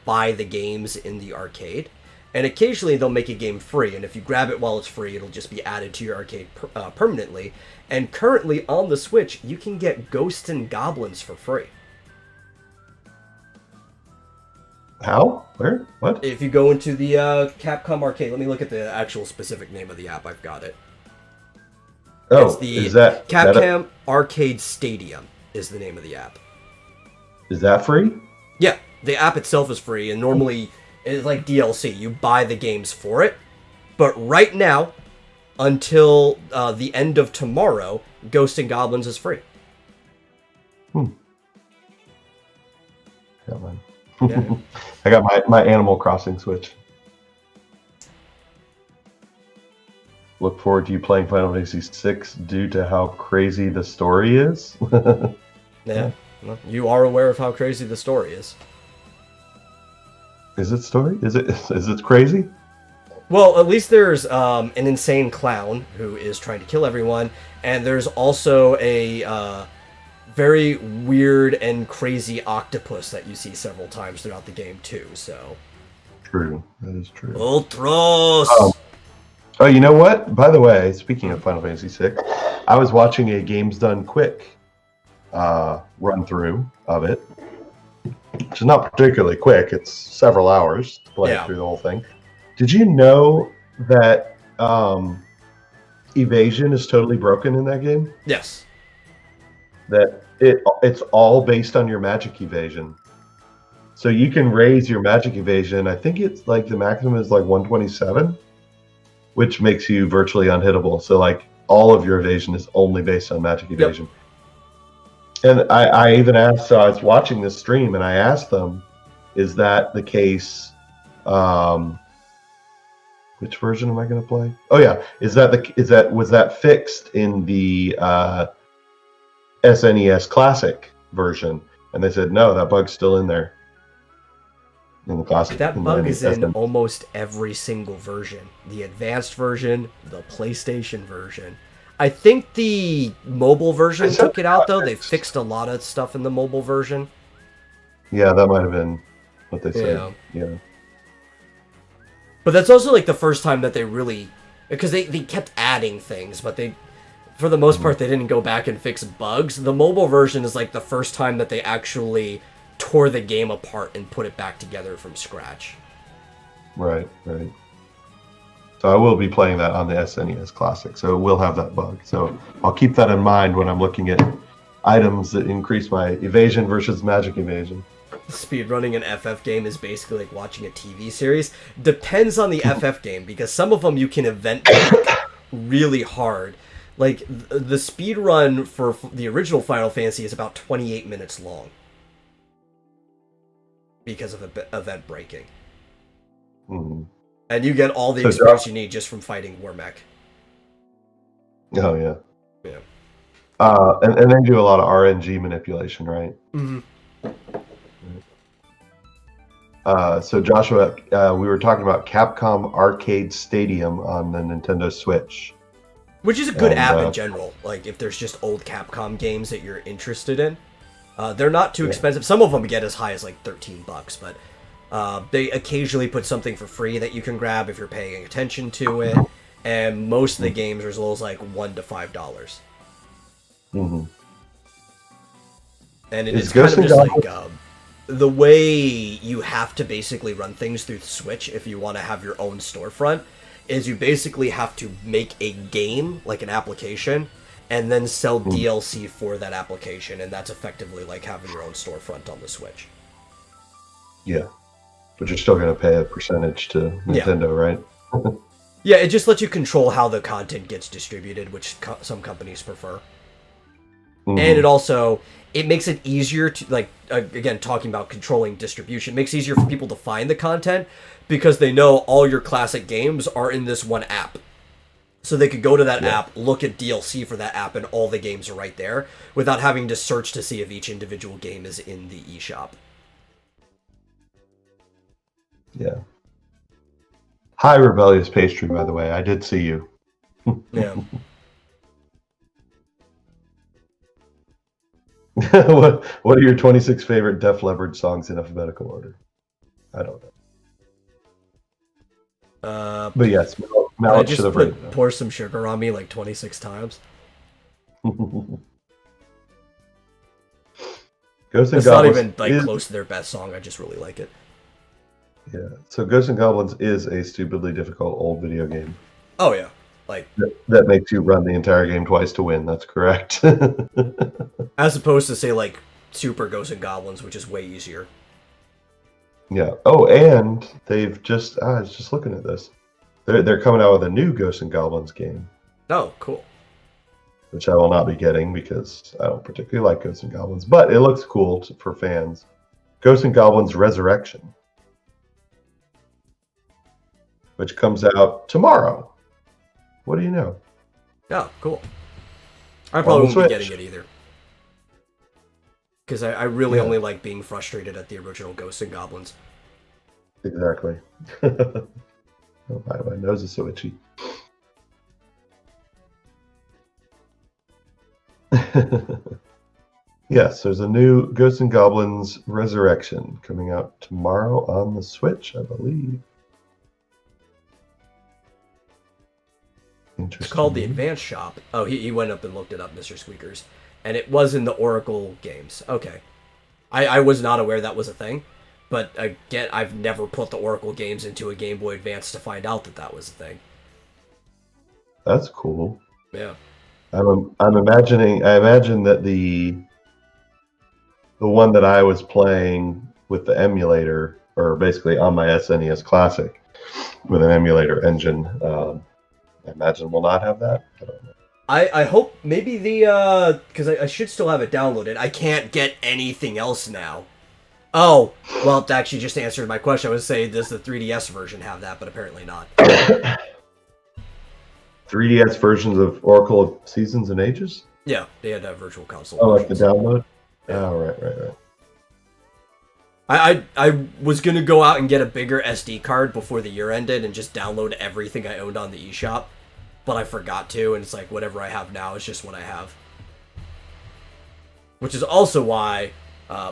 buy the games in the arcade. And occasionally they'll make a game free, and if you grab it while it's free, it'll just be added to your arcade permanently. And currently on the Switch, you can get Ghosts and Goblins for free. How? Where? What? If you go into the Capcom arcade, let me look at the actual specific name of the app. I've got it. Oh, it's the is that Capcom Arcade Stadium is the name of the app. Is that free? Yeah, the app itself is free, and normally it's like DLC. You buy the games for it, but right now, until the end of tomorrow, Ghosts and Goblins is free. Got mine. Yeah. I got my Animal Crossing Switch. Look forward to you playing Final Fantasy VI due to how crazy the story is. Yeah, well, you are aware of how crazy the story is. Is it story? Is it crazy? Well, at least there's an insane clown who is trying to kill everyone, and there's also a very weird and crazy octopus that you see several times throughout the game too. So true, that is true. Ultros. Oh, you know what? By the way, speaking of Final Fantasy VI, I was watching a Games Done Quick run through of it, which is not particularly quick. It's several hours to play through the whole thing. Did you know that evasion is totally broken in that game? Yes. That it's all based on your magic evasion. So you can raise your magic evasion. I think it's like the maximum is like 127, which makes you virtually unhittable. So like all of your evasion is only based on magic evasion. Yep. And I even asked, so I was watching this stream and I asked them, is that the case? Which version am I going to play? Oh yeah, was that fixed in the SNES Classic version? And they said no, that bug's still in there. In the classic. That bug is in almost every single version. The advanced version, the PlayStation version. I think the mobile version took it out though. They fixed a lot of stuff in the mobile version. Yeah, that might have been what they said. Yeah. But that's also like the first time that they really because they kept adding things, but for the most part, they didn't go back and fix bugs. The mobile version is like the first time that they actually tore the game apart and put it back together from scratch. Right. So I will be playing that on the SNES Classic, so it will have that bug. So I'll keep that in mind when I'm looking at items that increase my evasion versus magic evasion. Speedrunning an FF game is basically like watching a TV series. Depends on the FF game, because some of them you can event really hard. Like, the speed run for the original Final Fantasy is about 28 minutes long. Because of event breaking. Mm-hmm. And you get all the experience you need just from fighting Warmech. Oh, yeah. Yeah. And they do a lot of RNG manipulation, right? Mm-hmm. So Joshua, we were talking about Capcom Arcade Stadium on the Nintendo Switch. Which is a good app in general. Like, if there's just old Capcom games that you're interested in. They're not too expensive. Some of them get as high as like $13, but they occasionally put something for free that you can grab if you're paying attention to it. And most of the games are as low as like $1 to $5. Mm-hmm. And it's kind of just like the way you have to basically run things through the Switch if you want to have your own storefront is you basically have to make a game, like an application, and then sell DLC for that application, and that's effectively like having your own storefront on the Switch. Yeah. But you're still going to pay a percentage to Nintendo, right? Yeah, it just lets you control how the content gets distributed, which some companies prefer. Mm-hmm. And it makes it easier to, like, again, talking about controlling distribution, it makes it easier for people to find the content because they know all your classic games are in this one app. So they could go to that app, look at DLC for that app, and all the games are right there without having to search to see if each individual game is in the eShop. Yeah. Hi, Rebellious Pastry, by the way. I did see you. Yeah. What are your 26 favorite Def Leppard songs in alphabetical order? I don't know. But yes, Malik should have written Pour Some Sugar on Me like 26 times. Ghosts and it's Goblins not even like close to their best song. I just really like it. Yeah. So Ghosts and Goblins is a stupidly difficult old video game. Oh yeah. Like that makes you run the entire game twice to win. That's correct. As opposed to say like Super Ghosts and Goblins, which is way easier. Yeah. Oh, and they've just I was just looking at this. They're coming out with a new Ghosts and Goblins game. Oh, cool. Which I will not be getting because I don't particularly like Ghosts and Goblins, but it looks cool for fans. Ghosts and Goblins Resurrection, which comes out tomorrow. What do you know? Oh, cool. I probably won't be getting it either. Because I really only like being frustrated at the original Ghosts and Goblins. Exactly. My nose is so itchy. Yes, there's a new Ghosts and Goblins Resurrection coming out tomorrow on the Switch, I believe. It's called the Advanced Shop. Oh, he went up and looked it up, Mr. Squeakers. And it was in the Oracle games. Okay. I was not aware that was a thing. But again, I've never put the Oracle games into a Game Boy Advance to find out that that was a thing. That's cool. Yeah. I'm imagining. I imagine that the one that I was playing with the emulator, or basically on my SNES Classic, with an emulator engine, I imagine will not have that. I don't know. I hope maybe the because I should still have it downloaded. I can't get anything else now. Oh, well, that actually just answered my question. I was saying, does the 3DS version have that? But apparently not. 3DS versions of Oracle of Seasons and Ages? Yeah, they had a virtual console. Oh, like the download? Yeah. Oh, right. I was going to go out and get a bigger SD card before the year ended and just download everything I owned on the eShop. But I forgot to, and it's like, whatever I have now is just what I have. Which is also why,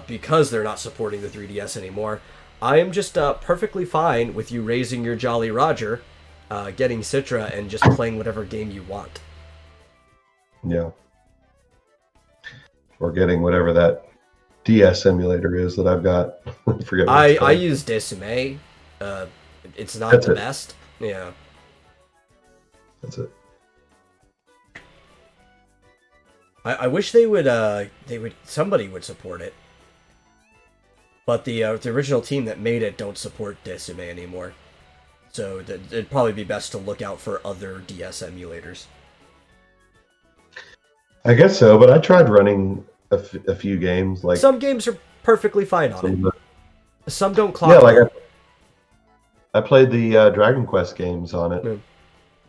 because they're not supporting the 3DS anymore, I am just perfectly fine with you raising your Jolly Roger getting Citra and just playing whatever game you want. Yeah. Or getting whatever that DS emulator is that I've got. I forget what it's I called. use Decime. It's not That's the it. best. Yeah. That's it. I wish they would somebody would support it. But the original team that made it don't support Decime anymore. So it'd probably be best to look out for other DS emulators. I guess so, but I tried running a few games. Like Some games are perfectly fine on some, it. Some don't clock. yeah, like I played the Dragon Quest games on it. Yeah.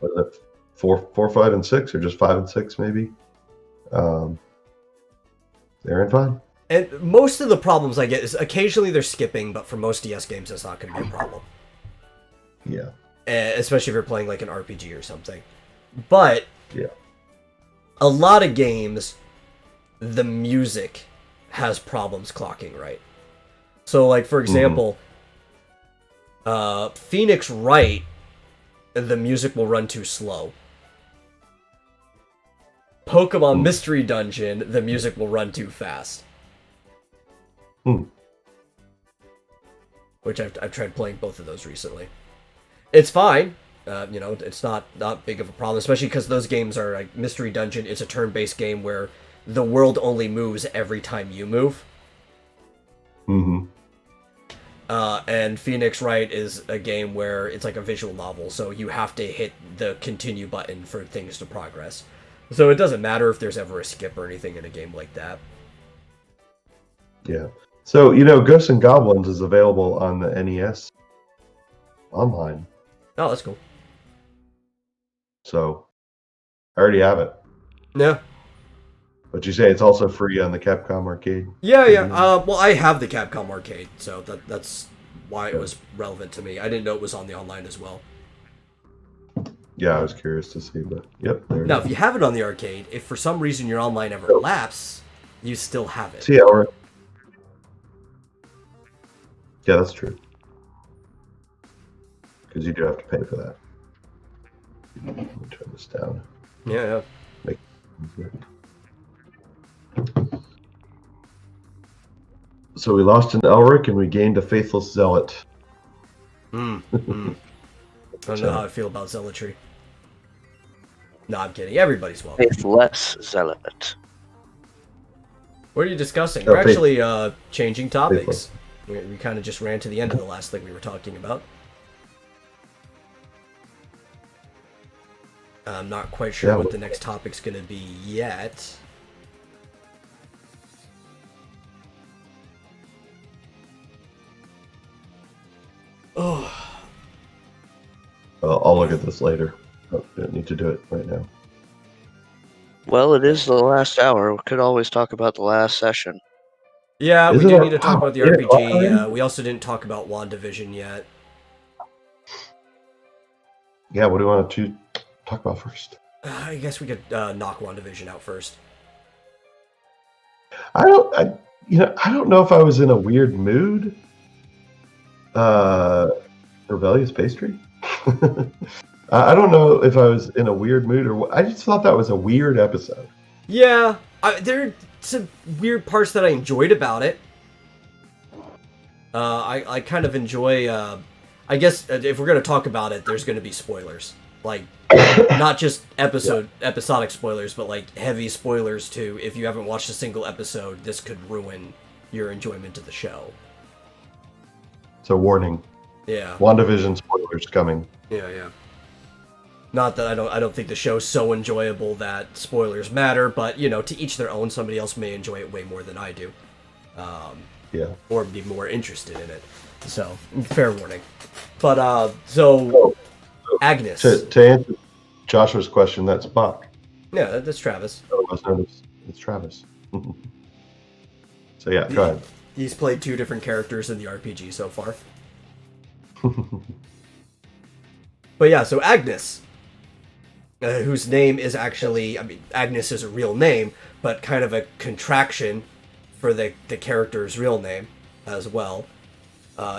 Was it 4, 5, and 6, or just 5 and 6 maybe? They're in fine. And most of the problems I get is occasionally they're skipping, but for most DS games, that's not going to be a problem. Yeah. Especially if you're playing like an RPG or something. But Yeah. a lot of games, the music has problems clocking right. So, like, for example, Phoenix Wright, the music will run too slow. Pokemon Mystery Dungeon, the music will run too fast. Which I've tried playing both of those recently. It's fine. It's not big of a problem, especially because those games are like Mystery Dungeon. It's a turn-based game where the world only moves every time you move. And Phoenix Wright is a game where it's like a visual novel, so you have to hit the continue button for things to progress. So it doesn't matter if there's ever a skip or anything in a game like that. Yeah. So, Ghosts and Goblins is available on the NES online. Oh, that's cool. So, I already have it. Yeah. But you say it's also free on the Capcom Arcade? Yeah. Well, I have the Capcom Arcade, so that's why it was relevant to me. I didn't know it was on the online as well. Yeah, I was curious to see, but yep. There Now, it if you have it on the arcade, if for some reason your online ever lapses, you still have it. See how we're... Yeah, that's true. Because you do have to pay for that. Let me turn this down. Yeah. So we lost an Elric and we gained a faithless zealot. I don't know how I feel about zealotry. No, I'm kidding. Everybody's welcome. Faithless zealot. What are you discussing? Oh, We're actually changing topics. Faithless. We kind of just ran to the end of the last thing we were talking about. I'm not quite sure what the next topic's going to be yet. Oh. I'll look at this later. Oh, don't need to do it right now. Well, it is the last hour. We could always talk about the last session. Yeah, Is we it do need to talk about the yeah, RPG. We also didn't talk about WandaVision yet. Yeah, what do you want to talk about first? I guess we could knock WandaVision out first. I don't know if I was in a weird mood. Rebellious Pastry? I don't know if I was in a weird mood or what. I just thought that was a weird episode. Yeah, there are some weird parts that I enjoyed about it. I kind of enjoy, I guess if we're going to talk about it, there's going to be spoilers. Like, not just episodic spoilers, but like heavy spoilers too. If you haven't watched a single episode, this could ruin your enjoyment of the show. So warning. Yeah. WandaVision spoilers coming. Yeah. Not that I don't think the show's so enjoyable that spoilers matter, but to each their own. Somebody else may enjoy it way more than I do. Yeah. Or be more interested in it. So, fair warning. But so Agnes. To answer Joshua's question, that's Buck. Yeah, that's Travis. It's Travis. So yeah, go ahead. He's played 2 different characters in the RPG so far. But yeah, so Agnes, whose name is actually, Agnes is a real name, but kind of a contraction for the character's real name as well,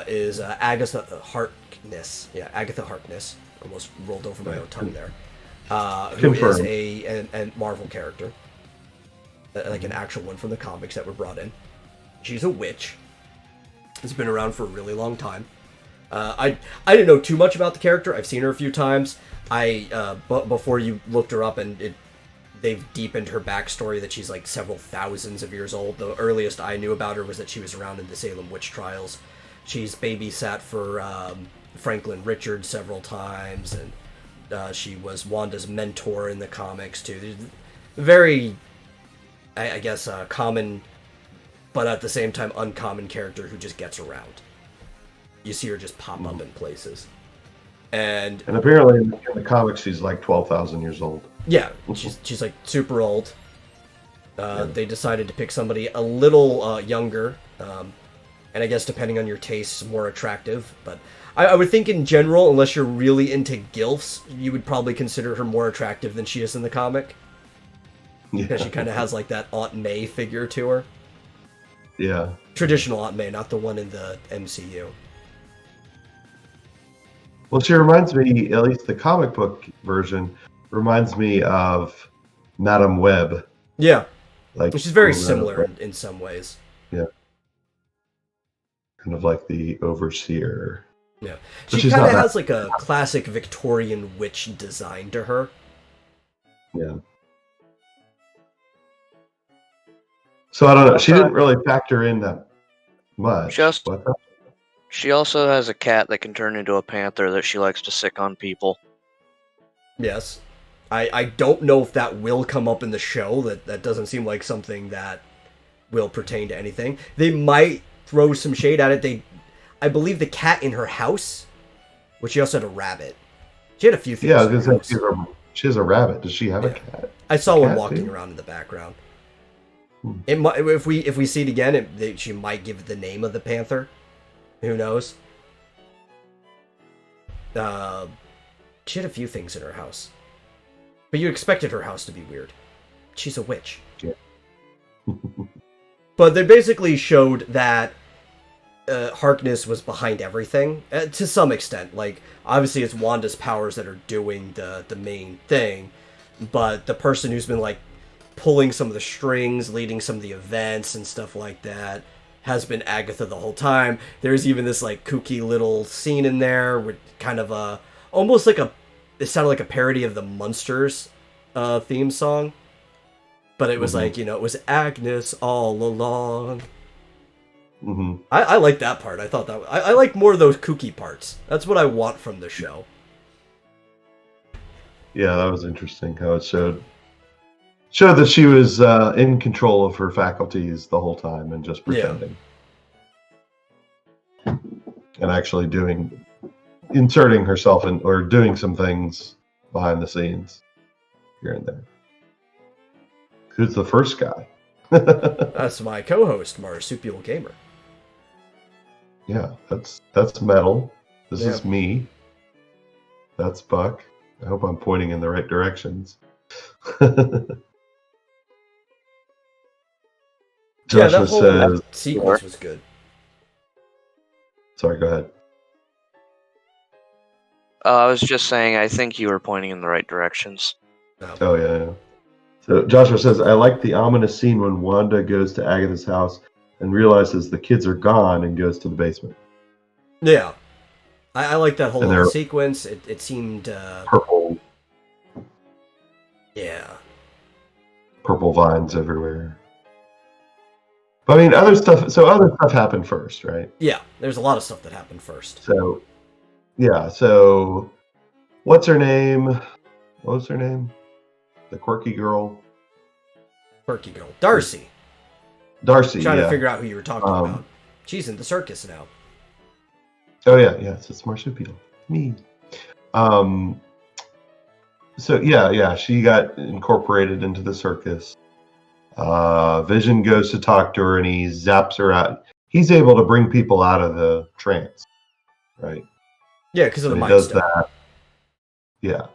is Agatha Harkness. Yeah, Agatha Harkness. Almost rolled over my own tongue there. Who is Confirmed. a Marvel character, like an actual one from the comics that were brought in. She's a witch. It's been around for a really long time. I didn't know too much about the character. I've seen her a few times. But before you looked her up, and they've deepened her backstory that she's like several thousands of years old. The earliest I knew about her was that she was around in the Salem witch trials. She's babysat for Franklin Richards several times, and she was Wanda's mentor in the comics too. Very, I guess, common, but at the same time uncommon character who just gets around. You see her just pop up in places. And apparently in the comics, she's like 12,000 years old. Yeah, she's like super old. They decided to pick somebody a little younger, and I guess depending on your tastes, more attractive. But I would think in general, unless you're really into gilfs, you would probably consider her more attractive than she is in the comic. Because she kind of has like that Aunt May figure to her. Yeah. Traditional Aunt May, not the one in the MCU. Well, she reminds me, at least the comic book version, reminds me of Madame Web. Yeah. Like, which is very similar in some ways. Yeah. Kind of like the overseer. Yeah. She kind of has like a classic Victorian witch design to her. Yeah. So I don't know. She didn't really factor in that much. She also has a cat that can turn into a panther that she likes to sick on people. Yes. I don't know if that will come up in the show. That doesn't seem like something that will pertain to anything. They might throw some shade at it. I believe the cat in her house, which she also had a rabbit. She had a few things. Yeah, I was gonna say she has a rabbit. Does she have a cat? I saw one walking around in the background. It might, if we see it again, she might give the name of the panther. Who knows? She had a few things in her house. But you expected her house to be weird. She's a witch. Yeah. But they basically showed that Harkness was behind everything, to some extent. Like, obviously it's Wanda's powers that are doing the main thing, but the person who's been, like, pulling some of the strings, leading some of the events and stuff like that, has been Agatha the whole time. There's even this, like, kooky little scene in there with kind of almost like it sounded like a parody of the Munsters theme song. But it was like, it was Agnes all along. Mm-hmm. I like that part. I thought that I like more of those kooky parts. That's what I want from the show. Yeah, that was interesting how it showed that she was in control of her faculties the whole time and just pretending. Yeah. And actually inserting herself in, or doing some things behind the scenes here and there. Who's the first guy? That's my co-host, Marsupial Gamer. Yeah, that's Metal. This is me. That's Buck. I hope I'm pointing in the right directions. Joshua says sequence was good. Sorry, go ahead. I was just saying, I think you were pointing in the right directions. Oh, yeah. So Joshua says, I like the ominous scene when Wanda goes to Agatha's house and realizes the kids are gone and goes to the basement. Yeah. I like that whole sequence. It seemed... purple. Yeah. Purple vines everywhere. But I mean, other stuff happened first, right? Yeah, there's a lot of stuff that happened first. So, yeah, so what's her name? What was her name? The quirky girl? Darcy. Darcy, I'm trying to figure out who you were talking about. She's in the circus now. Oh, yeah, yes, it's Marsupial. Me. So, yeah, she got incorporated into the circus. Vision goes to talk to her and he zaps her out. He's able to bring people out of the trance, right? Yeah, because of the mind does stone. That. Yeah.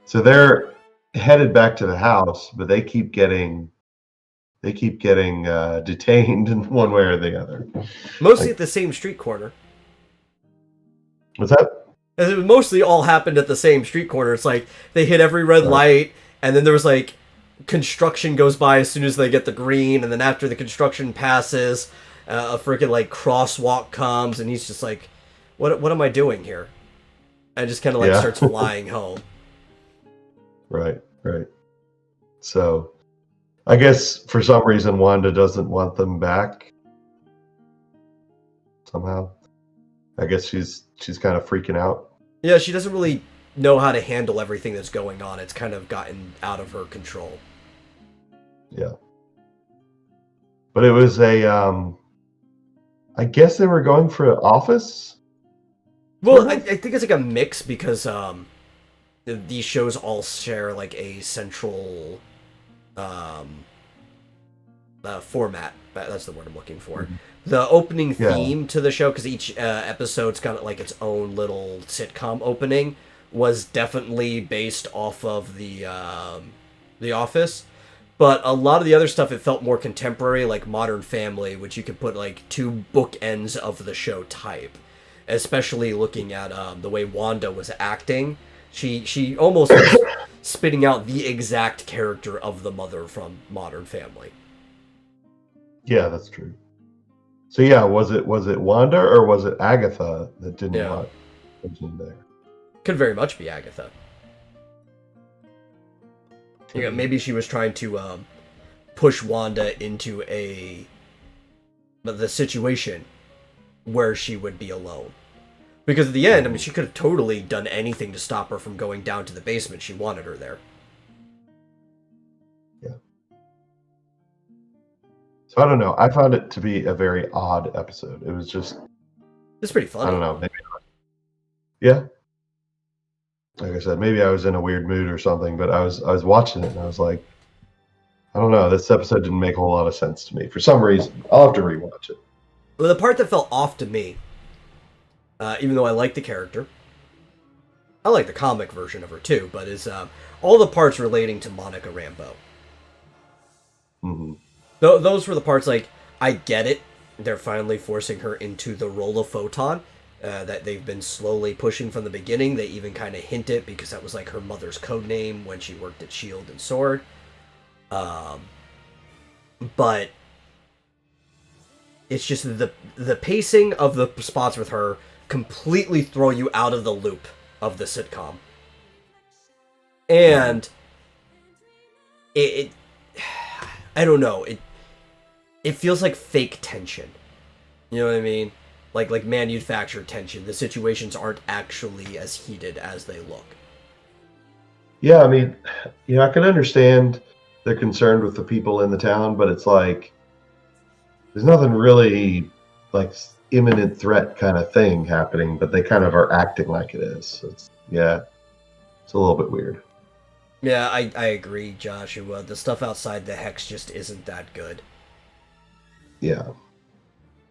So they're headed back to the house, but they keep getting detained in one way or the other. Mostly at the same street corner. What's that? And it mostly all happened at the same street corner. It's like they hit every red light, and then there was like construction goes by as soon as they get the green, and then after the construction passes, a freaking like crosswalk comes, and he's just like, "What am I doing here?" And just kind of like starts flying home. Right. So, I guess for some reason Wanda doesn't want them back. Somehow, I guess she's kind of freaking out. Yeah, she doesn't really know how to handle everything that's going on. It's kind of gotten out of her control. Yeah. But it was I guess they were going for an office? Well, I think it's like a mix because these shows all share like a central format. That's the word I'm looking for. Mm-hmm. The opening theme to the show, because each episode's got like its own little sitcom opening, was definitely based off of the Office. But a lot of the other stuff, it felt more contemporary, like Modern Family, which you could put like two bookends of the show type. Especially looking at the way Wanda was acting. She almost was spitting out the exact character of the mother from Modern Family. Yeah, that's true. So yeah, was it Wanda or was it Agatha that didn't want Vision there? Could very much be Agatha. Yeah, maybe she was trying to push Wanda into the situation where she would be alone. Because at the end, I mean, she could have totally done anything to stop her from going down to the basement. She wanted her there. Yeah. So I don't know. I found it to be a very odd episode. It was just... It's pretty funny. I don't know. Maybe not. Yeah. Like I said, maybe I was in a weird mood or something, but I was watching it and I was like, I don't know. This episode didn't make a whole lot of sense to me. For some reason, I'll have to rewatch it. Well, the part that felt off to me, even though I like the character, I like the comic version of her too, but is all the parts relating to Monica Rambeau. Mm-hmm. Those were the parts, like, I get it. They're finally forcing her into the role of Photon that they've been slowly pushing from the beginning. They even kind of hint it because that was like her mother's code name when she worked at S.H.I.E.L.D. and S.W.O.R.D. But it's just the pacing of the spots with her completely throw you out of the loop of the sitcom. And it I don't know, it feels like fake tension. You know what I mean? Like manufactured tension. The situations aren't actually as heated as they look. Yeah, I mean, I can understand they're concerned with the people in the town, but it's like there's nothing really like imminent threat kind of thing happening, but they kind of are acting like it is. So it's a little bit weird. Yeah, I agree, Joshua. The stuff outside the Hex just isn't that good. Yeah.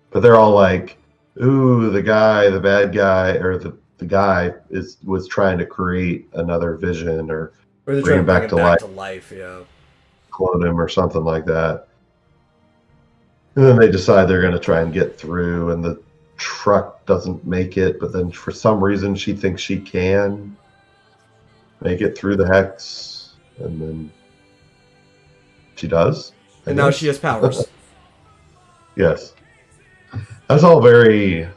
But they're all like, ooh, the bad guy, or the guy was trying to create another Vision or they're bring him back to life, yeah. Clone him or something like that. And then they decide they're going to try and get through, and the truck doesn't make it, but then for some reason she thinks she can make it through the Hex, and then she does. And now she has powers. Yes. That's all very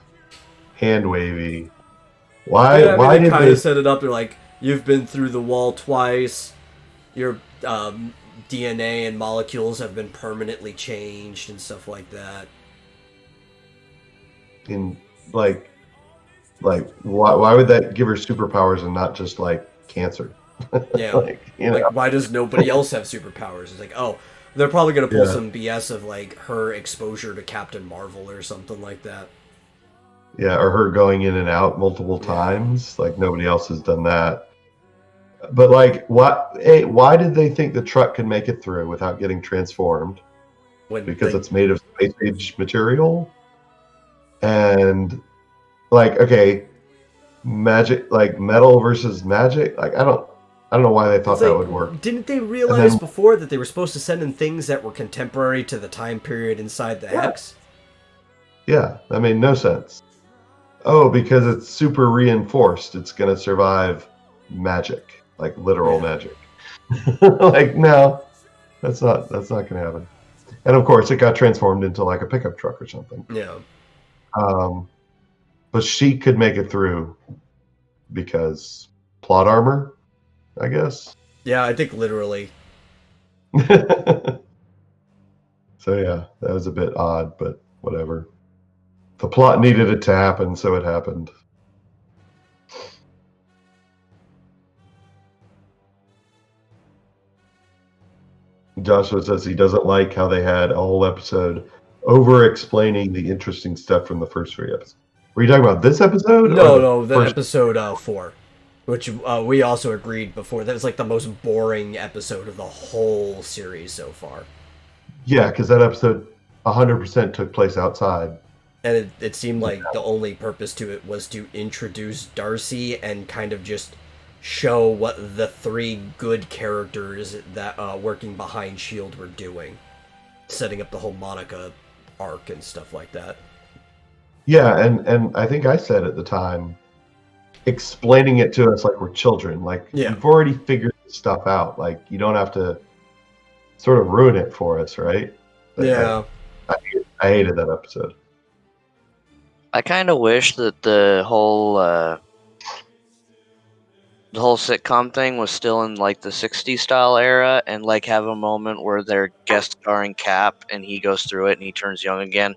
hand-wavy. Why they did kind they of set it up? They're like, you've been through the wall twice. Your DNA and molecules have been permanently changed and stuff like that. In why would that give her superpowers and not just like cancer? Yeah. Why does nobody else have superpowers? It's like, oh, they're probably gonna pull some BS of like her exposure to Captain Marvel or something like that. Yeah, or her going in and out multiple times. Like nobody else has done that. But like, why did they think the truck could make it through without getting transformed? Because it's made of space age material, and like, okay, magic, like metal versus magic. Like I don't know why they thought that would work. Didn't they realize before that they were supposed to send in things that were contemporary to the time period inside the Hex? Yeah, that made no sense. Oh, because it's super reinforced. It's gonna survive magic, like literal magic. Like, no, that's not gonna happen. And of course, it got transformed into like a pickup truck or something. Yeah. But she could make it through because plot armor, I guess. Yeah, I think literally. So yeah, that was a bit odd, but whatever. The plot needed it to happen, so it happened. Joshua says he doesn't like how they had a whole episode over-explaining the interesting stuff from the first 3 episodes. Were you talking about this episode? No, the episode 4, which we also agreed before. That was like the most boring episode of the whole series so far. Yeah, because that episode 100% took place outside. And it seemed like the only purpose to it was to introduce Darcy and kind of just show what the 3 good characters that working behind S.H.I.E.L.D. were doing. Setting up the whole Monica arc and stuff like that. Yeah, and I think I said at the time, explaining it to us like we're children. Like, you've already figured this stuff out. Like, you don't have to sort of ruin it for us, right? Like, yeah. I hated that episode. I kind of wish that the whole sitcom thing was still in like the 60s style era, and like have a moment where they're guest starring Cap and he goes through it and he turns young again.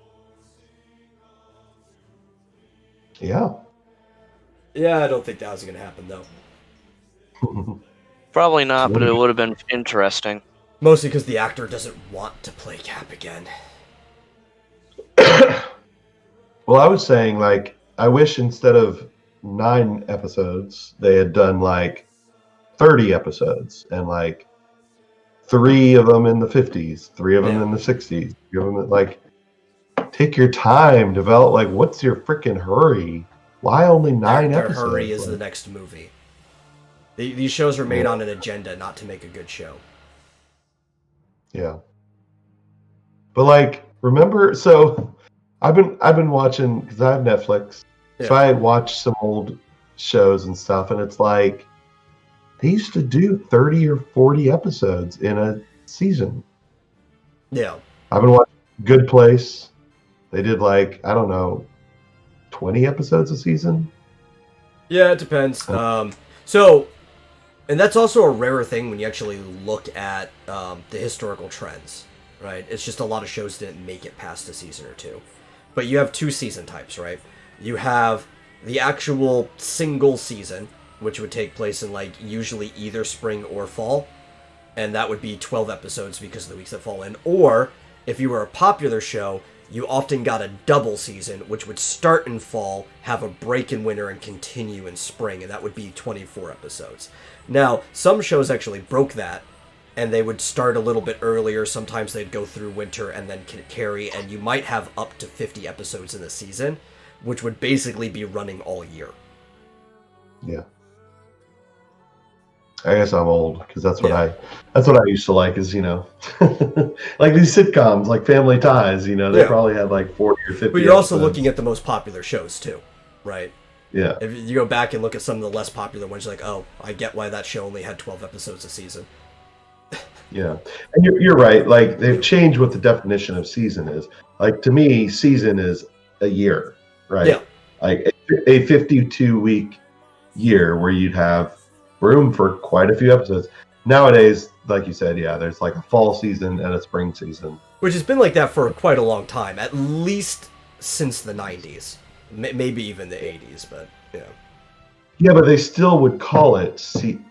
Yeah. Yeah, I don't think that was going to happen though. Probably not, but it would have been interesting. Mostly because the actor doesn't want to play Cap again. Well, I was saying, like, I wish instead of 9 episodes, they had done like 30 episodes and like 3 of them in the 50s, 3 of them in the 60s. Give them like, take your time, develop. Like, what's your freaking hurry? Why only 9 episodes? Their hurry is the next movie. These shows are made on an agenda, not to make a good show. Yeah. But like, remember? So I've been watching because I have Netflix. Yeah. So I watched some old shows and stuff, and it's like they used to do 30 or 40 episodes in a season. Yeah. I've been watching Good Place. They did like, I don't know, 20 episodes a season. Yeah, it depends. So, and that's also a rarer thing when you actually look at the historical trends, right? It's just a lot of shows didn't make it past a season or 2. But you have 2 season types, right? You have the actual single season, which would take place in like usually either spring or fall, and that would be 12 episodes because of the weeks that fall in. Or if you were a popular show, you often got a double season, which would start in fall, have a break in winter, and continue in spring, and that would be 24 episodes. Now, some shows actually broke that, and they would start a little bit earlier. Sometimes they'd go through winter and then carry, and you might have up to 50 episodes in the season, which would basically be running all year. Yeah. I guess I'm old because that's what I used to like is, you know, like these sitcoms like Family Ties, you know, they probably had like 40 or 50 But you're also looking at the most popular shows too, right? Yeah. If you go back and look at some of the less popular ones, you're like, oh, I get why that show only had 12 episodes a season. Yeah. And you're right. Like, they've changed what the definition of season is. Like, to me, season is a year, right? Yeah. Like a 52-week year where you'd have room for quite a few episodes. Nowadays, like you said, yeah, there's like a fall season and a spring season. Which has been like that for quite a long time, at least since the 90s. Maybe even the 80s, but yeah. Yeah, but they still would call it season,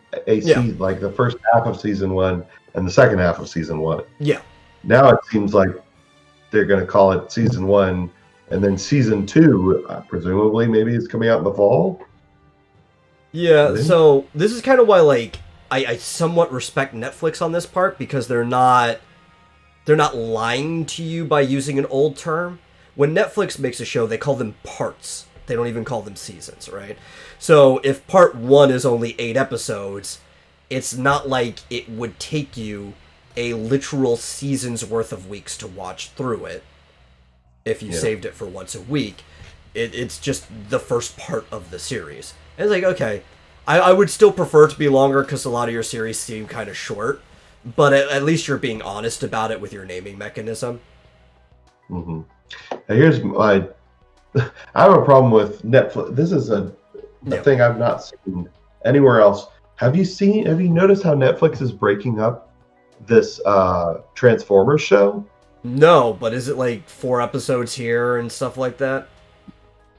like the first half of season 1 and the second half of season 1. Yeah. Now it seems like they're going to call it season 1, and then season 2, presumably, maybe it's coming out in the fall. Yeah, so this is kind of why, like, I somewhat respect Netflix on this part, because they're not lying to you by using an old term. When Netflix makes a show, they call them parts. They don't even call them seasons, right? So if part 1 is only 8 episodes, it's not like it would take you a literal season's worth of weeks to watch through it if you saved it for once a week. it's just the first part of the series. And it's like, okay, I would still prefer it to be longer because a lot of your series seem kind of short, but at least you're being honest about it with your naming mechanism. Mm-hmm. Now here's my. I have a problem with Netflix. This is a thing I've not seen anywhere else. Have you noticed how Netflix is breaking up this Transformers show? No, but is it like 4 episodes here and stuff like that?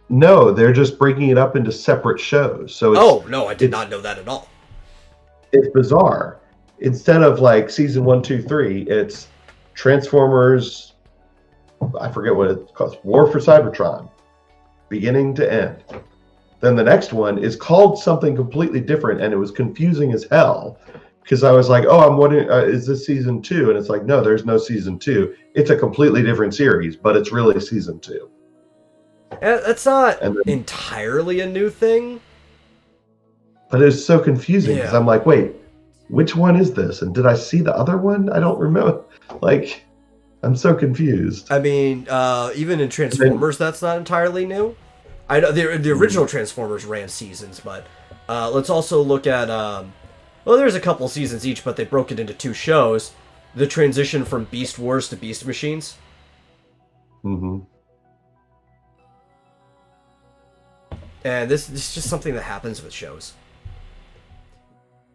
No, they're just breaking it up into separate shows. So no, I did not know that at all. It's bizarre. Instead of like season 1, 2, 3, it's Transformers. I forget what it's called. War for Cybertron, beginning to end. Then the next one is called something completely different, and it was confusing as hell because I was like, "Oh, I'm wondering, is this season 2?" And it's like, "No, there's no season 2. It's a completely different series, but it's really season 2." That's not entirely a new thing. But it's so confusing because I'm like, wait, which one is this? And did I see the other one? I don't remember. Like, I'm so confused. I mean, even in Transformers, that's not entirely new. I know the original Transformers ran seasons, but let's also look at well, there's a couple seasons each, but they broke it into 2 shows. The transition from Beast Wars to Beast Machines. Mm-hmm. And this is just something that happens with shows.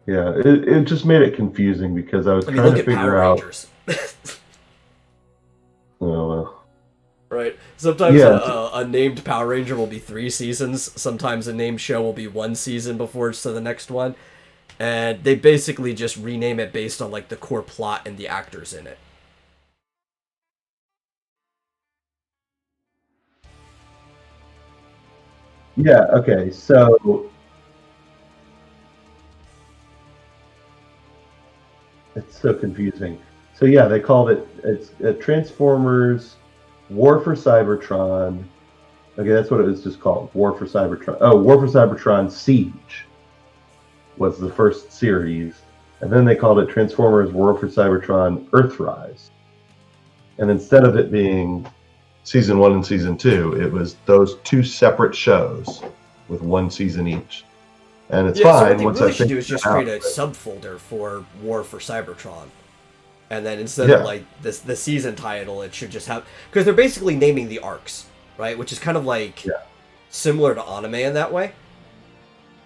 Yeah, it just made it confusing because I was trying to figure out. Oh, well. Right. Sometimes a named Power Ranger will be 3 seasons. Sometimes a named show will be 1 season before it's to the next one. And they basically just rename it based on like the core plot and the actors in it. Yeah, okay, so it's so confusing. So yeah, they called it's Transformers War for Cybertron. Okay, that's what it was just called. War for Cybertron. Oh, War for Cybertron Siege was the first series. And then they called it Transformers War for Cybertron Earthrise. And instead of it being season 1 and season 2, it was those 2 separate shows with 1 season each. And it's fine. So what they really should do is just create a subfolder for War for Cybertron. And then instead of like the season title, it should just have, because they're basically naming the arcs, right? Which is kind of like similar to anime in that way.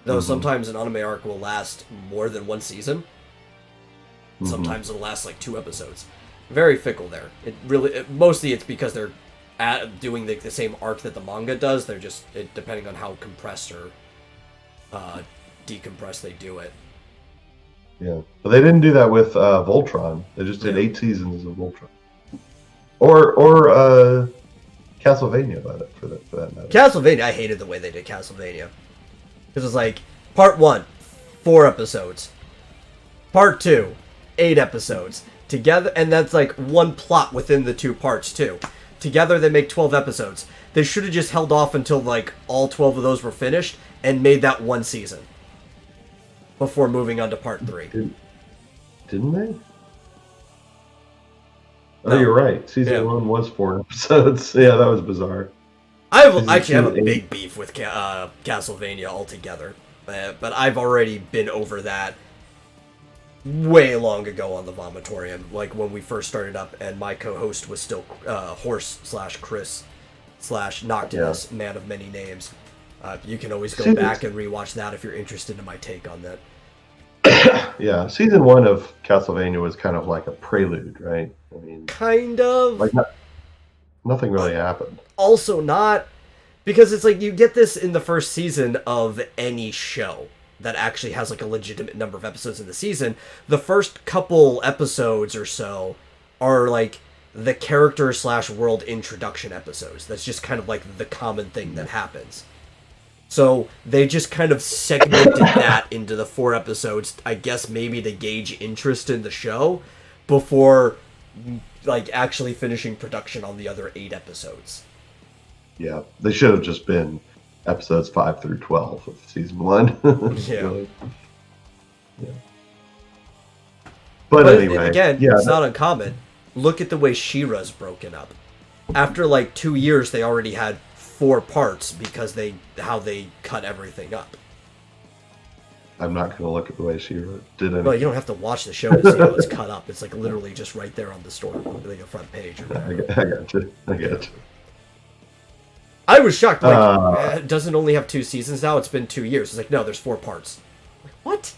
Though sometimes an anime arc will last more than 1 season. Sometimes it'll last like 2 episodes. Very fickle there. Mostly it's because they're doing the same arc that the manga does. They're just depending on how compressed or decompressed they do it. Yeah, but they didn't do that with Voltron. They just did 8 seasons of Voltron, or Castlevania about it for that matter. Castlevania, I hated the way they did Castlevania because it's like part 1, 4 episodes, part 2, 8 episodes together, and that's like 1 plot within the 2 parts too. Together they make 12 episodes. They should have just held off until like all 12 of those were finished and made that 1 season before moving on to part 3. Didn't they? Oh, you're right. Season 1 was 4 episodes. Yeah, that was bizarre. I actually have a big beef with Castlevania altogether, but I've already been over that way long ago on the Vomitorium, like when we first started up and my co-host was still Horse/Chris/Noctinus, man of many names. You can always go back and rewatch that if you're interested in my take on that. Yeah, season 1 of Castlevania was kind of like a prelude, right? I mean, kind of. Like nothing really happened. Also not, because it's like you get this in the first season of any show that actually has like a legitimate number of episodes in the season. The first couple episodes or so are like the character/world introduction episodes. That's just kind of like the common thing that happens. So they just kind of segmented that into the 4 episodes, I guess maybe to gauge interest in the show before like actually finishing production on the other 8 episodes. Yeah, they should have just been episodes 5 through 12 of season 1. Yeah. Yeah. But anyway, again, it's not uncommon. Look at the way She-Ra's broken up. After like 2 years, they already had 4 parts because how they cut everything up. I'm not going to look at the way she did it. Well, you don't have to watch the show to see how it's cut up. It's like literally just right there on the story, like a front page. I got you. I was shocked. Like, it doesn't only have 2 seasons now. It's been 2 years. It's like, no, there's 4 parts. I'm like, what?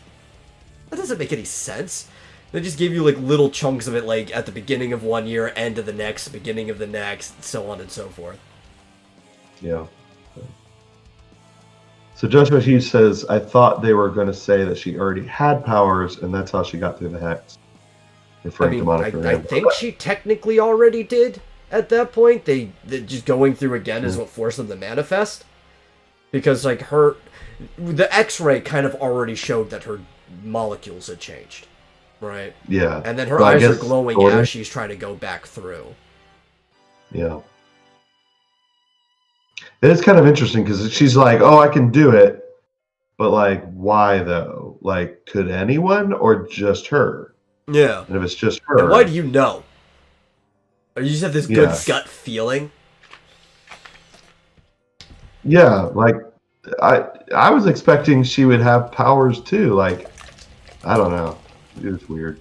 That doesn't make any sense. They just gave you like little chunks of it, like at the beginning of 1 year, end of the next, beginning of the next, so on and so forth. Yeah. So Joshua Hughes says, I thought they were going to say that she already had powers, and that's how she got through the hex. Referring to Monica. I think she technically already did at that point. They just going through again is what forced them to manifest. Because like the X-ray kind of already showed that her molecules had changed, right? Yeah. And then her eyes are glowing as she's trying to go back through. Yeah. It's kind of interesting because she's like, oh, I can do it. But like, why though? Like, could anyone or just her? Yeah. And if it's just her. And why do you know? Or you just have this good gut feeling? Yeah, like I was expecting she would have powers too. Like, I don't know. It was weird.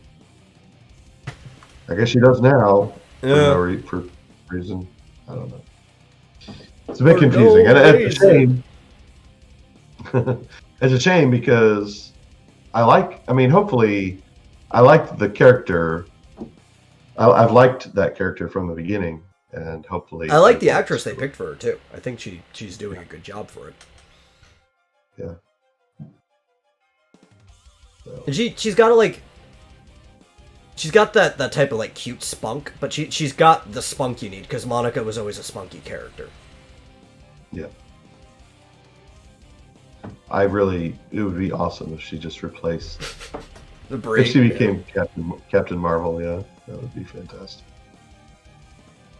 I guess she does now. Yeah. For reason. I don't know. It's a bit confusing. And it's a shame. It's a shame because hopefully I liked the character. I've liked that character from the beginning, and hopefully I like the actress they picked for her too. I think she's doing a good job for it. Yeah. So. And she's got she's got that type of like cute spunk, but she's got the spunk you need because Monica was always a spunky character. Yeah. It would be awesome if she just replaced the Brie. If she became Captain Marvel, yeah, that would be fantastic.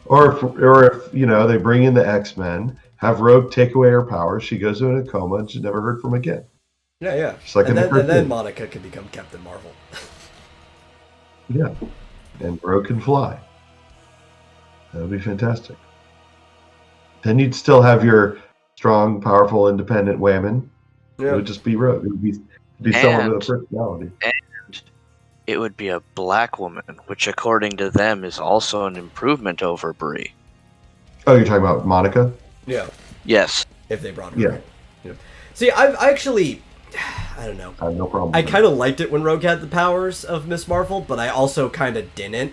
Or if they bring in the X-Men, have Rogue take away her powers, she goes into a coma and she's never heard from again. Yeah. Just like and then Monica can become Captain Marvel. Yeah. And Rogue can fly. That would be fantastic. Then you'd still have your strong, powerful, independent women. Yeah. It would just be Rogue. It would be someone with a personality. And it would be a black woman, which according to them is also an improvement over Brie. Oh, you're talking about Monica? Yeah. Yes. If they brought her in. See, I actually... I don't know. I have no problem. I kind of liked it when Rogue had the powers of Miss Marvel, but I also kind of didn't.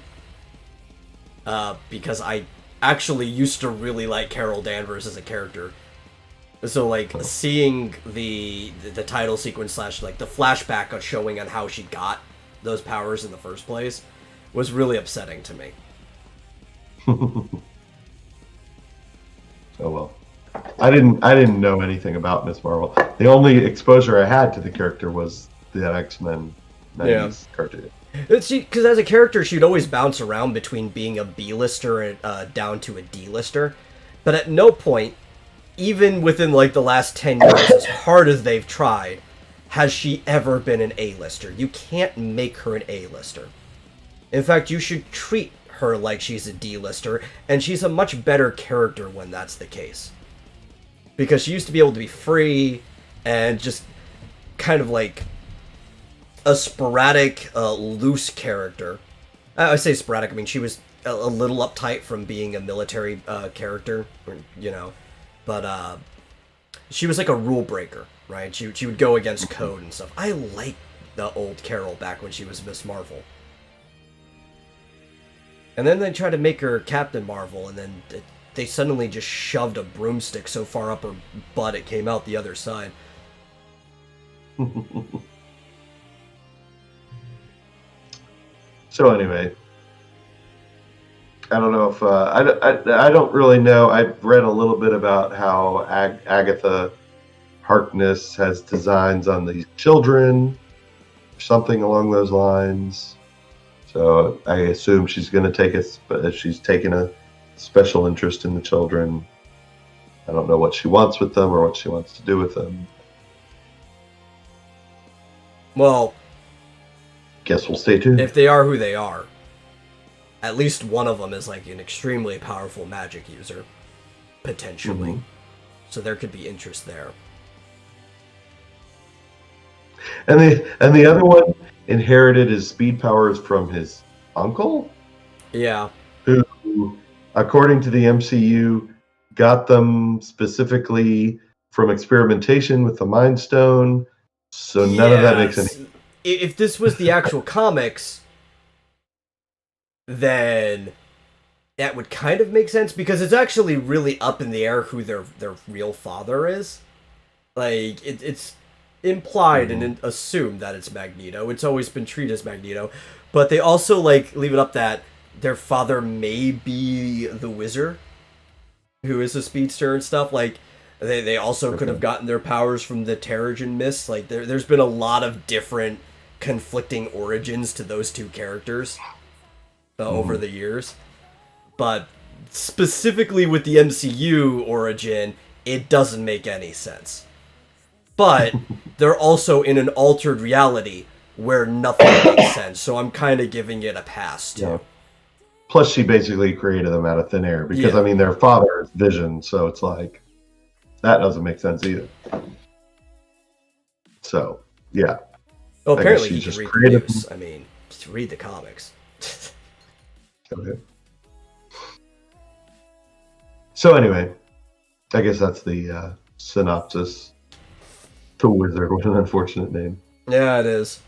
Because I actually used to really like Carol Danvers as a character. So, like, seeing the title sequence / like, the flashback of showing on how she got those powers in the first place was really upsetting to me. Oh, well. I didn't know anything about Miss Marvel. The only exposure I had to the character was the X-Men 90s cartoon. Because as a character, she'd always bounce around between being a B-lister and down to a D-lister. But at no point, even within like the last 10 years, as hard as they've tried, has she ever been an A-lister. You can't make her an A-lister. In fact, you should treat her like she's a D-lister, and she's a much better character when that's the case. Because she used to be able to be free and just kind of like a sporadic, loose character. I say sporadic, I mean, she was a little uptight from being a military character, but she was like a rule breaker, right? She would go against code and stuff. I liked the old Carol back when she was Miss Marvel. And then they tried to make her Captain Marvel, and then they suddenly just shoved a broomstick so far up her butt it came out the other side. So anyway, I don't know if I don't really know. I've read a little bit about how Agatha Harkness has designs on these children, something along those lines. So I assume she's going to take it, but she's taken a special interest in the children. I don't know what she wants with them or what she wants to do with them. Well, guess we'll stay tuned. If they are who they are, at least one of them is like an extremely powerful magic user. potentially. Mhm. So there could be interest there. And the other one inherited his speed powers from his uncle, Yeah. who, according to the MCU, got them specifically from experimentation with the Mind Stone. So none of that makes any. Yes. If this was the actual comics, then that would kind of make sense, because it's actually really up in the air who their real father is. Like, it's implied and assumed that it's Magneto. It's always been treated as Magneto. But they also, like, leave it up that their father may be the Wizard, who is a speedster and stuff. Like, they also could have gotten their powers from the Terrigen Mist. Like, there's been a lot of different conflicting origins to those two characters over the years. But specifically with the MCU origin, it doesn't make any sense. But they're also in an altered reality where nothing makes sense. So I'm kind of giving it a pass, too. Yeah. Plus, she basically created them out of thin air. Because, Yeah. I mean, their father is Vision. So it's like, that doesn't make sense either. So, yeah. Well, apparently she you can just read the created news. I mean, just read the comics. Okay. So anyway, I guess that's the synopsis. The Wizard, what an unfortunate name. Yeah, it is.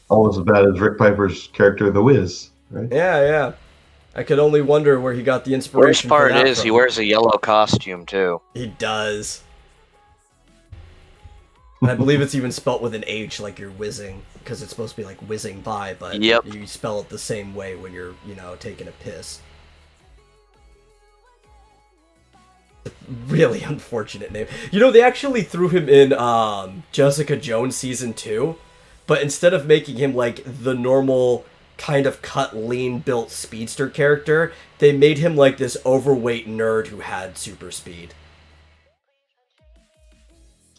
Almost as bad as Rick Piper's character, The Wiz, right? Yeah. I could only wonder where he got the Worst inspiration for part that is from. he wears a yellow costume too. He does. And I believe it's even spelt with an H, like you're whizzing, because it's supposed to be like whizzing by, but Yep. you spell it the same way when you're, taking a piss. Really unfortunate name. They actually threw him in Jessica Jones season 2, but instead of making him like the normal kind of cut, lean built speedster character, they made him like this overweight nerd who had super speed.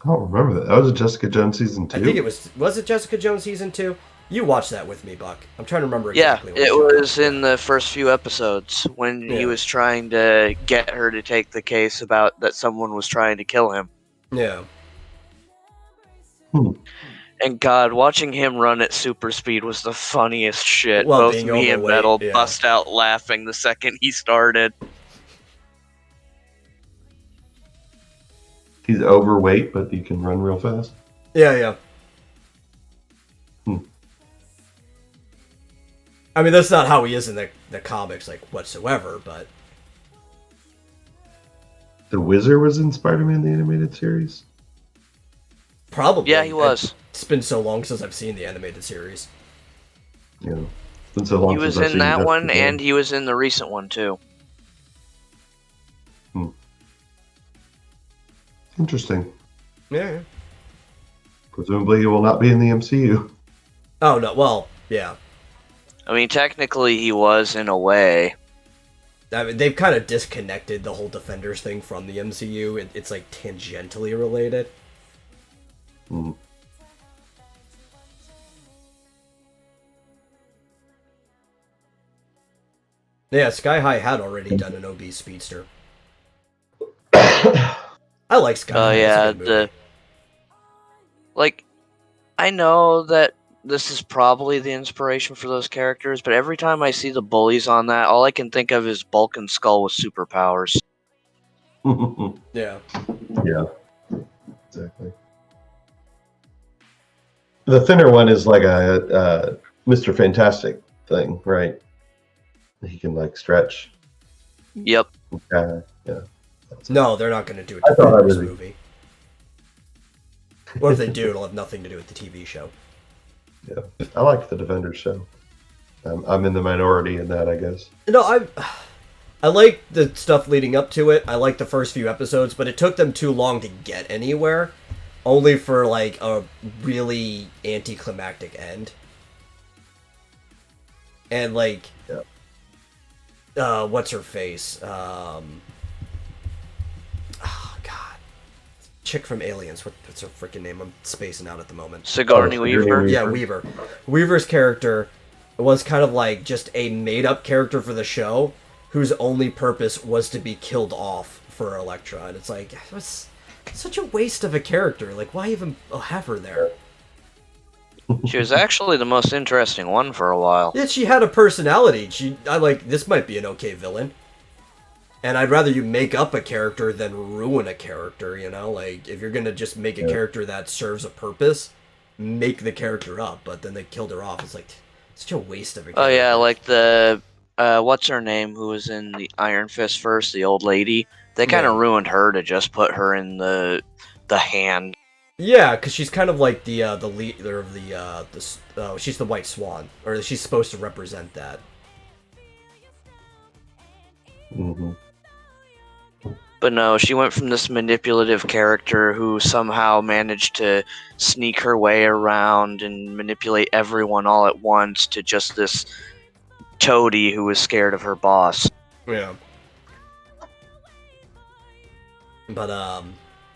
I don't remember that. That was a Jessica Jones season 2? I think it was it Jessica Jones season 2? You watched that with me, Buck. I'm trying to remember Yeah, exactly it what was in the first few episodes when he Yeah. was trying to get her to take the case about that someone was trying to kill him. Yeah. And God, watching him run at super speed was the funniest shit. Well, Both being me and overweight, Metal yeah. bust out laughing the second he started. He's overweight, but he can run real fast. Yeah. I mean, that's not how he is in the comics, like, whatsoever, but... The Wizard was in Spider-Man the Animated Series? Probably. Yeah, he was. It's been so long since I've seen the animated series. Yeah. It's been so long He was since I've in seen that one, Jessica Jones. and he was in the recent one too. Interesting. Yeah. Presumably he will not be in the MCU. Oh, no, well, yeah. I mean, technically he was in a way. I mean, they've kind of disconnected the whole Defenders thing from the MCU. It's, like, tangentially related. Mm. Yeah, Sky High had already done an OB Speedster. I like Sky Oh High. yeah, It's a good movie. I know that this is probably the inspiration for those characters, but every time I see the bullies on that, all I can think of is Bulk and Skull with superpowers. Yeah. Yeah, exactly. The thinner one is like a Mr. Fantastic thing, right? He can like stretch. Yep. Yeah. No, they're not going to do a I thought I Defenders was- movie. Or if they do, it'll have nothing to do with the TV show. Yeah, I like the Defenders show. I'm in the minority in that, I guess. No, I like the stuff leading up to it. I like the first few episodes, but it took them too long to get anywhere. Only for, like, a really anticlimactic end. And, like, what's her face? Oh, God. Chick from Aliens. What's her freaking name? I'm spacing out at the moment. Sigourney Weaver. Yeah, Weaver. Weaver's character was kind of like just a made-up character for the show whose only purpose was to be killed off for Elektra, and it's like, it was such a waste of a character. Like, why even have her there? She was actually the most interesting one for a while. Yeah, she had a personality. I like, this might be an okay villain. And I'd rather you make up a character than ruin a character, you know? Like, if you're gonna just make a character that serves a purpose, make the character up. But then they killed her off. It's like, such a waste of a character. Oh yeah, like the what's her name who was in the Iron Fist first, the old lady. They kind of ruined her to just put her in the hand. Yeah, because she's kind of like the leader of she's the White Swan, or she's supposed to represent that. Mm-hmm. But no, she went from this manipulative character who somehow managed to sneak her way around and manipulate everyone all at once to just this toady who was scared of her boss. Yeah. But I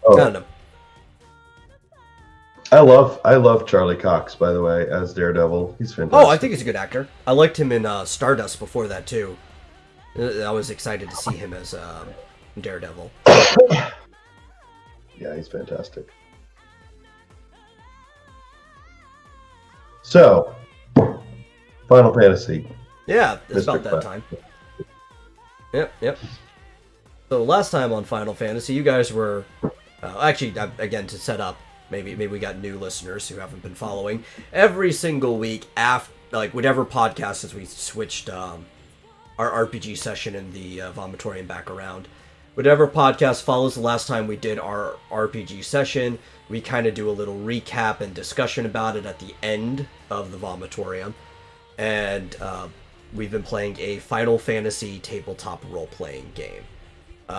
don't know. I love Charlie Cox, by the way, as Daredevil. He's fantastic. Oh, I think he's a good actor. I liked him in Stardust before that too. I was excited to see him as Daredevil. Yeah, he's fantastic. So, Final Fantasy. Yeah, it's Mr. about that time. Yep. So last time on Final Fantasy, you guys were actually, again, to set up. Maybe we got new listeners who haven't been following. Every single week, after like whatever podcast, since we switched our RPG session in the Vomitorium back around, whatever podcast follows the last time we did our RPG session, we kind of do a little recap and discussion about it at the end of the Vomitorium, and we've been playing a Final Fantasy tabletop role-playing game,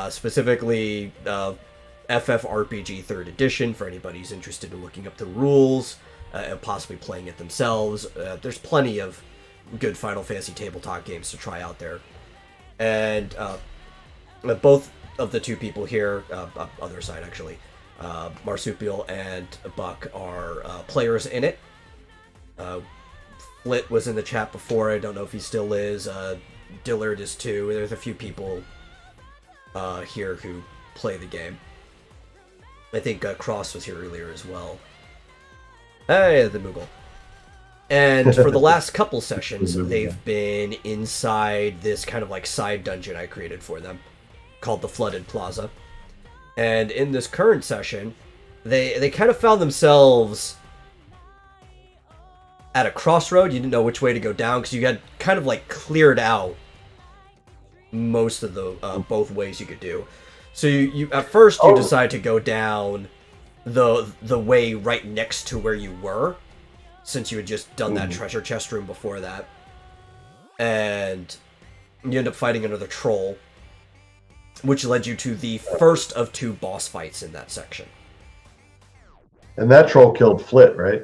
specifically FFRPG 3rd Edition, for anybody who's interested in looking up the rules and possibly playing it themselves. There's plenty of good Final Fantasy tabletop games to try out there. And both of the two people here, other side actually, Marsupial and Buck are players in it. Flit was in the chat before, I don't know if he still is. Dillard is too. There's a few people here who play the game. I think Cross was here earlier as well. Hey, the Moogle. And for the last couple sessions, they've been inside this kind of like side dungeon I created for them, called the Flooded Plaza. And in this current session, they kind of found themselves at a crossroad. You didn't know which way to go down, because you had kind of like cleared out most of the both ways you could do. So you at first you decide to go down the way right next to where you were, since you had just done that treasure chest room before that, and you end up fighting another troll, which led you to the first of 2 boss fights in that section. And that troll killed Flit, right?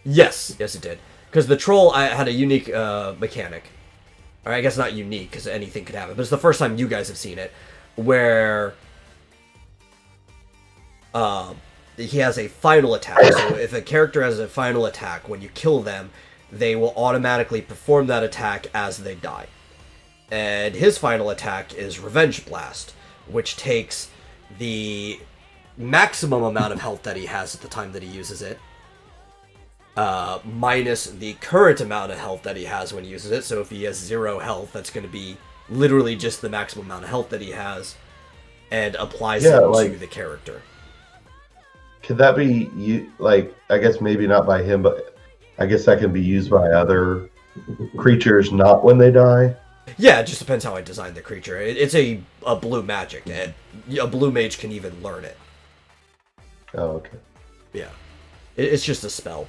Yes, it did. Because the troll had a unique mechanic. Or I guess not unique, because anything could happen, but it's the first time you guys have seen it, where he has a final attack. So if a character has a final attack, when you kill them, they will automatically perform that attack as they die. And his final attack is Revenge Blast, which takes the maximum amount of health that he has at the time that he uses it, minus the current amount of health that he has when he uses it. So if he has 0 health, that's going to be literally just the maximum amount of health that he has, and applies it to the character. Could that be, like, I guess maybe not by him, but I guess that can be used by other creatures not when they die? Yeah, it just depends how I design the creature. It's a blue magic, and a blue mage can even learn it. Oh, okay. Yeah. It's just a spell.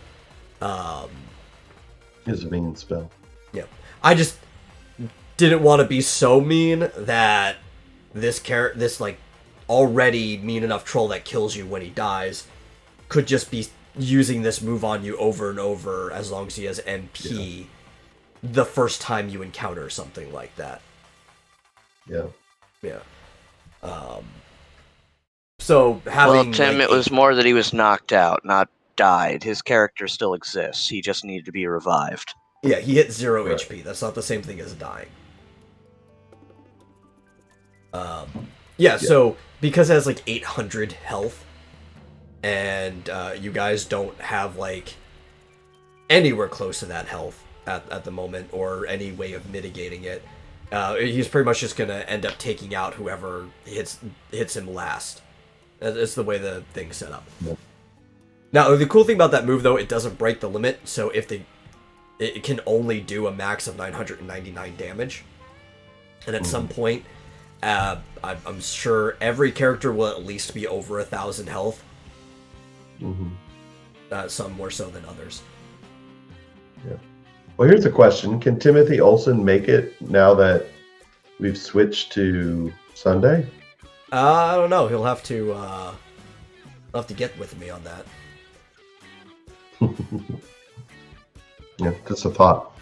It's a mean spell. Yeah. I just didn't want to be so mean that this like already mean enough troll that kills you when he dies could just be using this move on you over and over as long as he has MP the first time you encounter something like that. Yeah. Yeah. So having... Well, Tim, it was more that he was knocked out, not died. His character still exists. He just needed to be revived. Yeah, he hit 0 HP. That's not the same thing as dying. Yeah, so because it has like 800 health, and you guys don't have like anywhere close to that health at the moment, or any way of mitigating it, he's pretty much just gonna end up taking out whoever hits him last. That's the way the thing's set up. Yep. Now, the cool thing about that move, though, it doesn't break the limit, so it can only do a max of 999 damage. And at some point, I'm sure every character will at least be over 1,000 health. Some more so than others. Yeah. Well, here's a question: can Timothy Olsen make it now that we've switched to Sunday? I don't know. He'll have to get with me on that. Yeah, just a thought.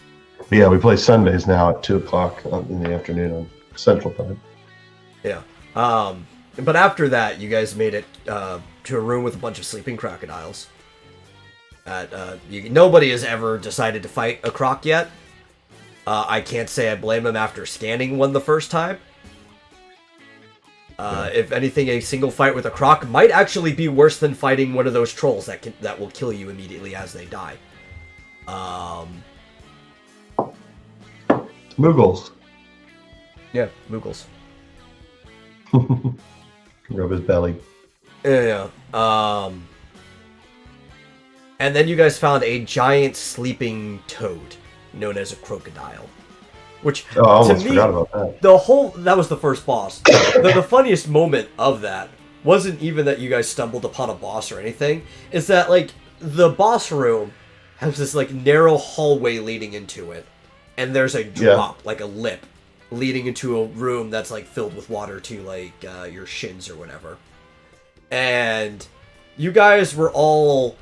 But yeah, we play Sundays now at 2:00 in the afternoon on Central Time. Yeah. But after that, you guys made it to a room with a bunch of sleeping crocodiles. Nobody has ever decided to fight a croc yet. I can't say I blame them after scanning one the first time. If anything, a single fight with a croc might actually be worse than fighting one of those trolls that will kill you immediately as they die. Moogles. Yeah, Moogles. Rub his belly. Yeah. And then you guys found a giant sleeping toad, known as a crocodile. Which, I almost to me, forgot about that. that was the first boss. The funniest moment of that wasn't even that you guys stumbled upon a boss or anything. It's that, like, the boss room has this, like, narrow hallway leading into it. And there's a drop, like a lip, leading into a room that's, like, filled with water to, like, your shins or whatever. And you guys were all,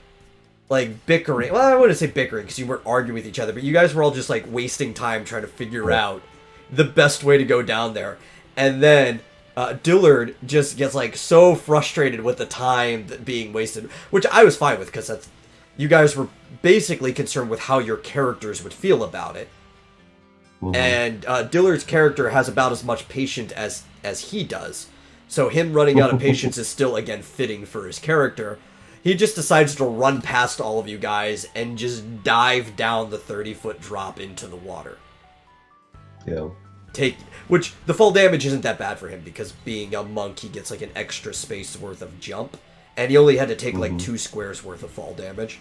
like, bickering. Well, I wouldn't say bickering because you weren't arguing with each other, but you guys were all just, like, wasting time trying to figure out the best way to go down there. And then Dillard just gets, like, so frustrated with the time being wasted, which I was fine with because you guys were basically concerned with how your characters would feel about it. And Dillard's character has about as much patience as he does. So him running out of patience is still, again, fitting for his character. He just decides to run past all of you guys and just dive down the 30-foot drop into the water. Yeah. Which, the fall damage isn't that bad for him, because being a monk, he gets, like, an extra space worth of jump. And he only had to take, like, 2 squares worth of fall damage.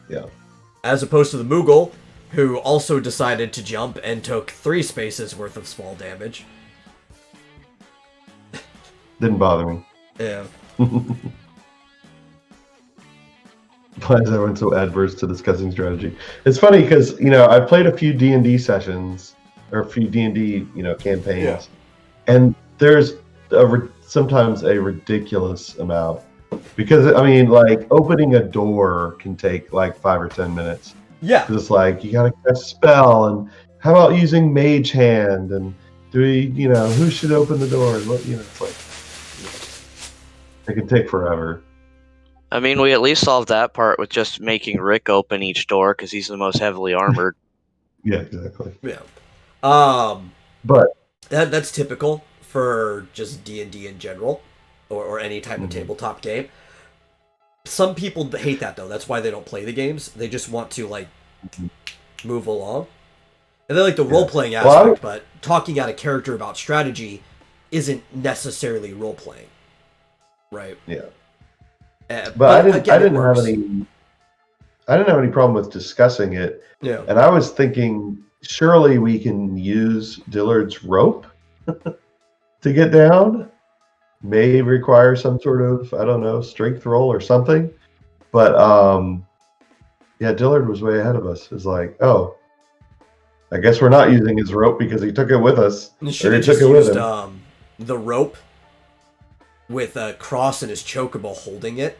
Yeah. As opposed to the Moogle, who also decided to jump and took 3 spaces worth of fall damage. Didn't bother me. Yeah. Why is everyone so adverse to discussing strategy? It's funny because, I played a few D&D sessions, or a few D&D, campaigns, and there's sometimes a ridiculous amount. Because, like, opening a door can take, like, 5 or 10 minutes. Yeah. Because it's like, you gotta cast a spell, and how about using Mage Hand, and who should open the door, and what, it's like, it can take forever. I mean, we at least solved that part with just making Rick open each door because he's the most heavily armored. Yeah, exactly. Yeah. But that's typical for just D&D in general, or any type of tabletop game. Some people hate that, though. That's why they don't play the games. They just want to, like, move along. And they like the role-playing aspect, but talking out of character about strategy isn't necessarily role-playing. Right? Yeah. But I didn't have any problem with discussing it. Yeah. And I was thinking, surely we can use Dillard's rope to get down. May require some sort of, I don't know, strength roll or something. But Dillard was way ahead of us. It's like, oh, I guess we're not using his rope because he took it with us. You should have just used the rope with Cross and his chocobo holding it,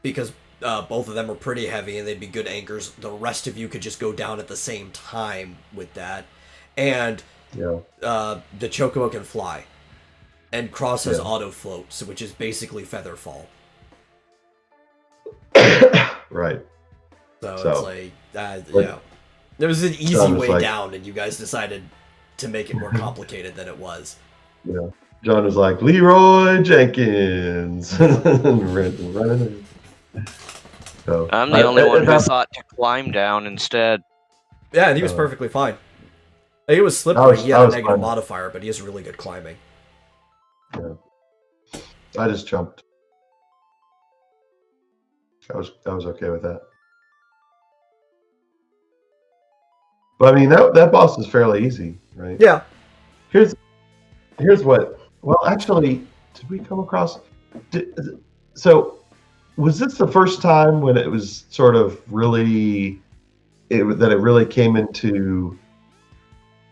because both of them are pretty heavy and they'd be good anchors. The rest of you could just go down at the same time with that. And the chocobo can fly. And Cross has auto float, which is basically feather fall. Right. So it's like, there was an easy way down, and you guys decided to make it more complicated than it was. Yeah. John was like, Leroy Jenkins. Running. So, I'm the only one who thought to climb down instead. Yeah, and he was perfectly fine. He was slippery. He had a negative modifier, but he has really good climbing. Yeah. I just jumped. I was okay with that. But I mean, that boss is fairly easy, right? Yeah. Here's what. Well, actually, did we come across? So, was this the first time when it was sort of really that it really came into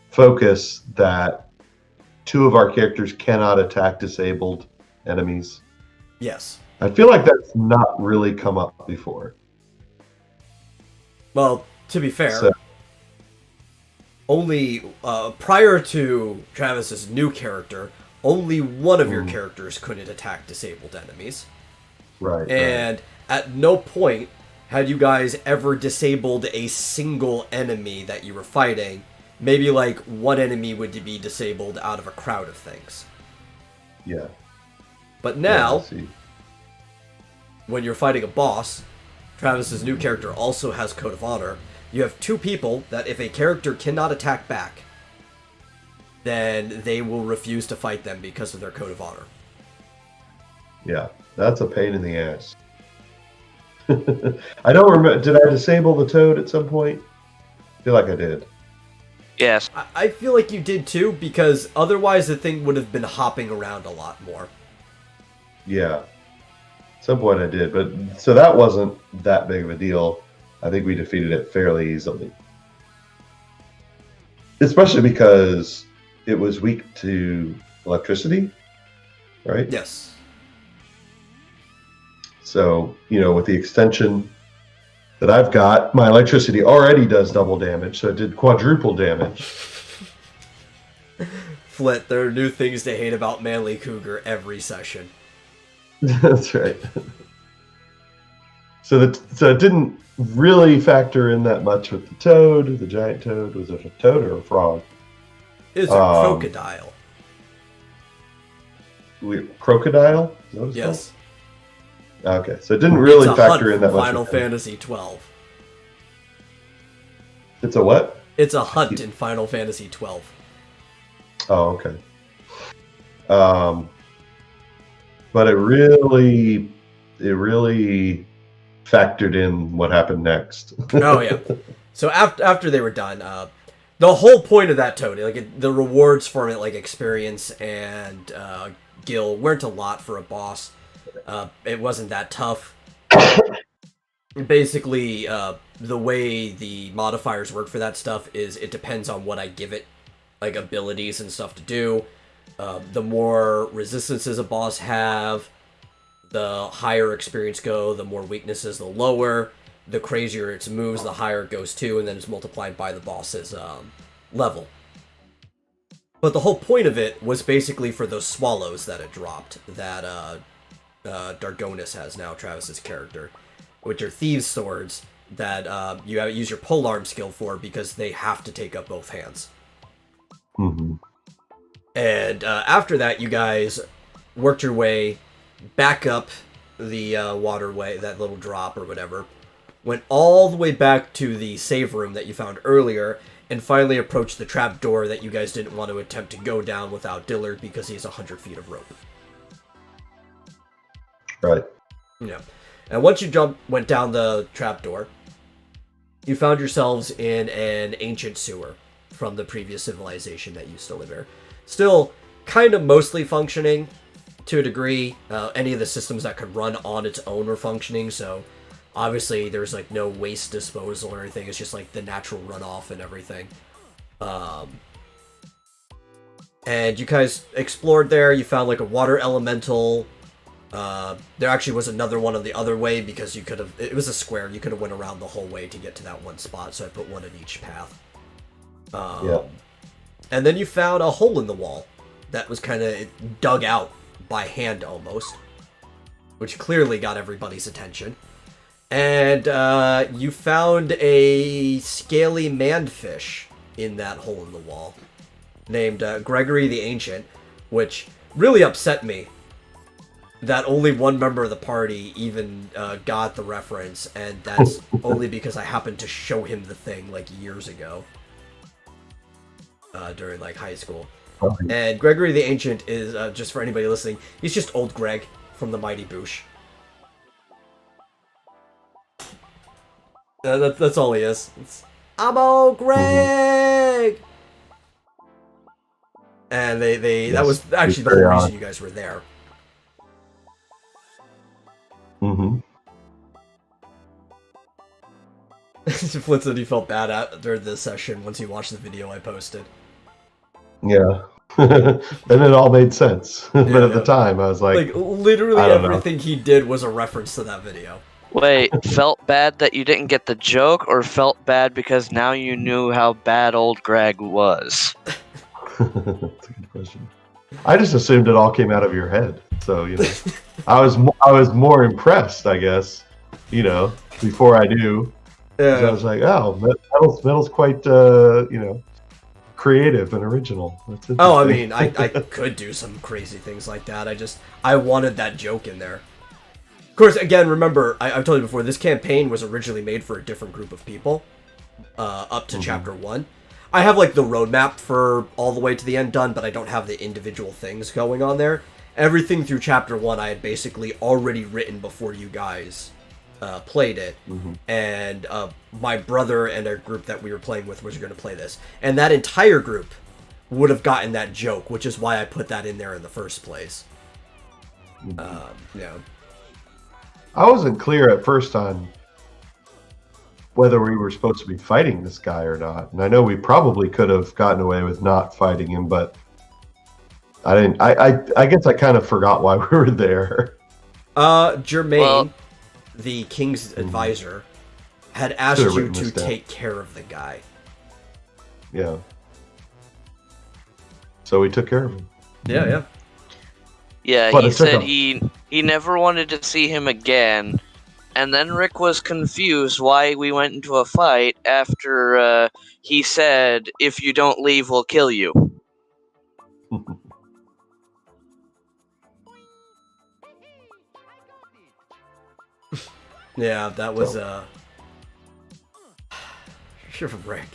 focus that two of our characters cannot attack disabled enemies? Yes. I feel like that's not really come up before. Well, to be fair, only prior to Travis's new character, only one of your characters couldn't attack disabled enemies. Right. And at no point had you guys ever disabled a single enemy that you were fighting. Maybe like one enemy would be disabled out of a crowd of things. Yeah. But now, when you're fighting a boss, Travis's new character also has Code of Honor. You have two people that if a character cannot attack back, then they will refuse to fight them because of their Code of Honor. Yeah, that's a pain in the ass. I don't remember. Did I disable the toad at some point? I feel like I did. Yes. I feel like you did too, because otherwise the thing would have been hopping around a lot more. Yeah. At some point I did, but so that wasn't that big of a deal. I think we defeated it fairly easily. Especially because it was weak to electricity, right? Yes. So, with the extension that I've got, my electricity already does double damage, so it did quadruple damage. Flit, there are new things to hate about Manly Cougar every session. That's right. So it didn't really factor in that much with the toad, the giant toad. Was it a toad or a frog? It was a crocodile. Crocodile? Yes. Okay, so it didn't really factor in that much. Final Fantasy 12. It's a what? It's a hunt in Final Fantasy 12. Oh, okay. But it really factored in what happened next. Oh yeah. So after they were done, the whole point of that toad, like the rewards for it, like experience and gil, weren't a lot for a boss. It wasn't that tough. Basically, the way the modifiers work for that stuff is it depends on what I give it, like abilities and stuff to do. The more resistances a boss have, the higher experience go, the more weaknesses, the lower. The crazier its moves, the higher it goes too, and then it's multiplied by the boss's level. But the whole point of it was basically for those swallows that it dropped, that Dargonis has now, Travis's character, which are thieves' swords that you have to use your polearm skill for because they have to take up both hands. Mm-hmm. And after that, you guys worked your way back up the waterway, that little drop or whatever, went all the way back to the save room that you found earlier, and finally approached the trap door that you guys didn't want to attempt to go down without Dillard because he has 100 feet of rope. Right. Yeah. And once you went down the trapdoor, you found yourselves in an ancient sewer from the previous civilization that used to live here. Still kind of mostly functioning to a degree. Any of the systems that could run on its own were functioning, so obviously there's like no waste disposal or anything. It's just like the natural runoff and everything. And you guys explored there. You found like a water elemental. There actually was another one on the other way because you could have, it was a square, you could have went around the whole way to get to that one spot, so I put one in each path. Yeah. And then you found a hole in the wall that was kind of dug out by hand almost, which clearly got everybody's attention. And you found a scaly manfish in that hole in the wall. named Gregory the Ancient, which really upset me that only one member of the party even got the reference, and that's only because I happened to show him the thing like years ago during like high school. And Gregory the Ancient is, just for anybody listening, he's just old Greg from the Mighty Boosh. That's all he is. I'm old Greg! And that was actually the whole reason you guys were there. Mm-hmm. Flint said he felt bad during this session once he watched the video I posted. Yeah. And it all made sense. But at the time, I was like... literally everything he did was a reference to that video. Wait, felt bad that you didn't get the joke, or felt bad because now you knew how bad old Greg was? That's a good question. I just assumed it all came out of your head. So, I was more impressed, I guess, before I knew. Yeah. I was like, oh, metal's quite, creative and original. That's interesting. Oh, I mean, I could do some crazy things like that. I wanted that joke in there. Of course, again, remember, I've told you before, this campaign was originally made for a different group of people, up to Chapter 1. I have, like, the roadmap for all the way to the end done, but I don't have the individual things going on there. Everything through Chapter 1 I had basically already written before you guys played it. And my brother and a group that we were playing with was going to play this. And that entire group would have gotten that joke, which is why I put that in there in the first place. Yeah. I wasn't clear at first on whether we were supposed to be fighting this guy or not. And I know we probably could have gotten away with not fighting him, but I didn't. I guess I kind of forgot why we were there. Jermaine, the king's advisor, had asked you to take care of the guy. Yeah. So we took care of him. Yeah. Yeah, he said he never wanted to see him again, and then Rick was confused why we went into a fight after he said, "If you don't leave, we'll kill you." Yeah, that was sure, Rick.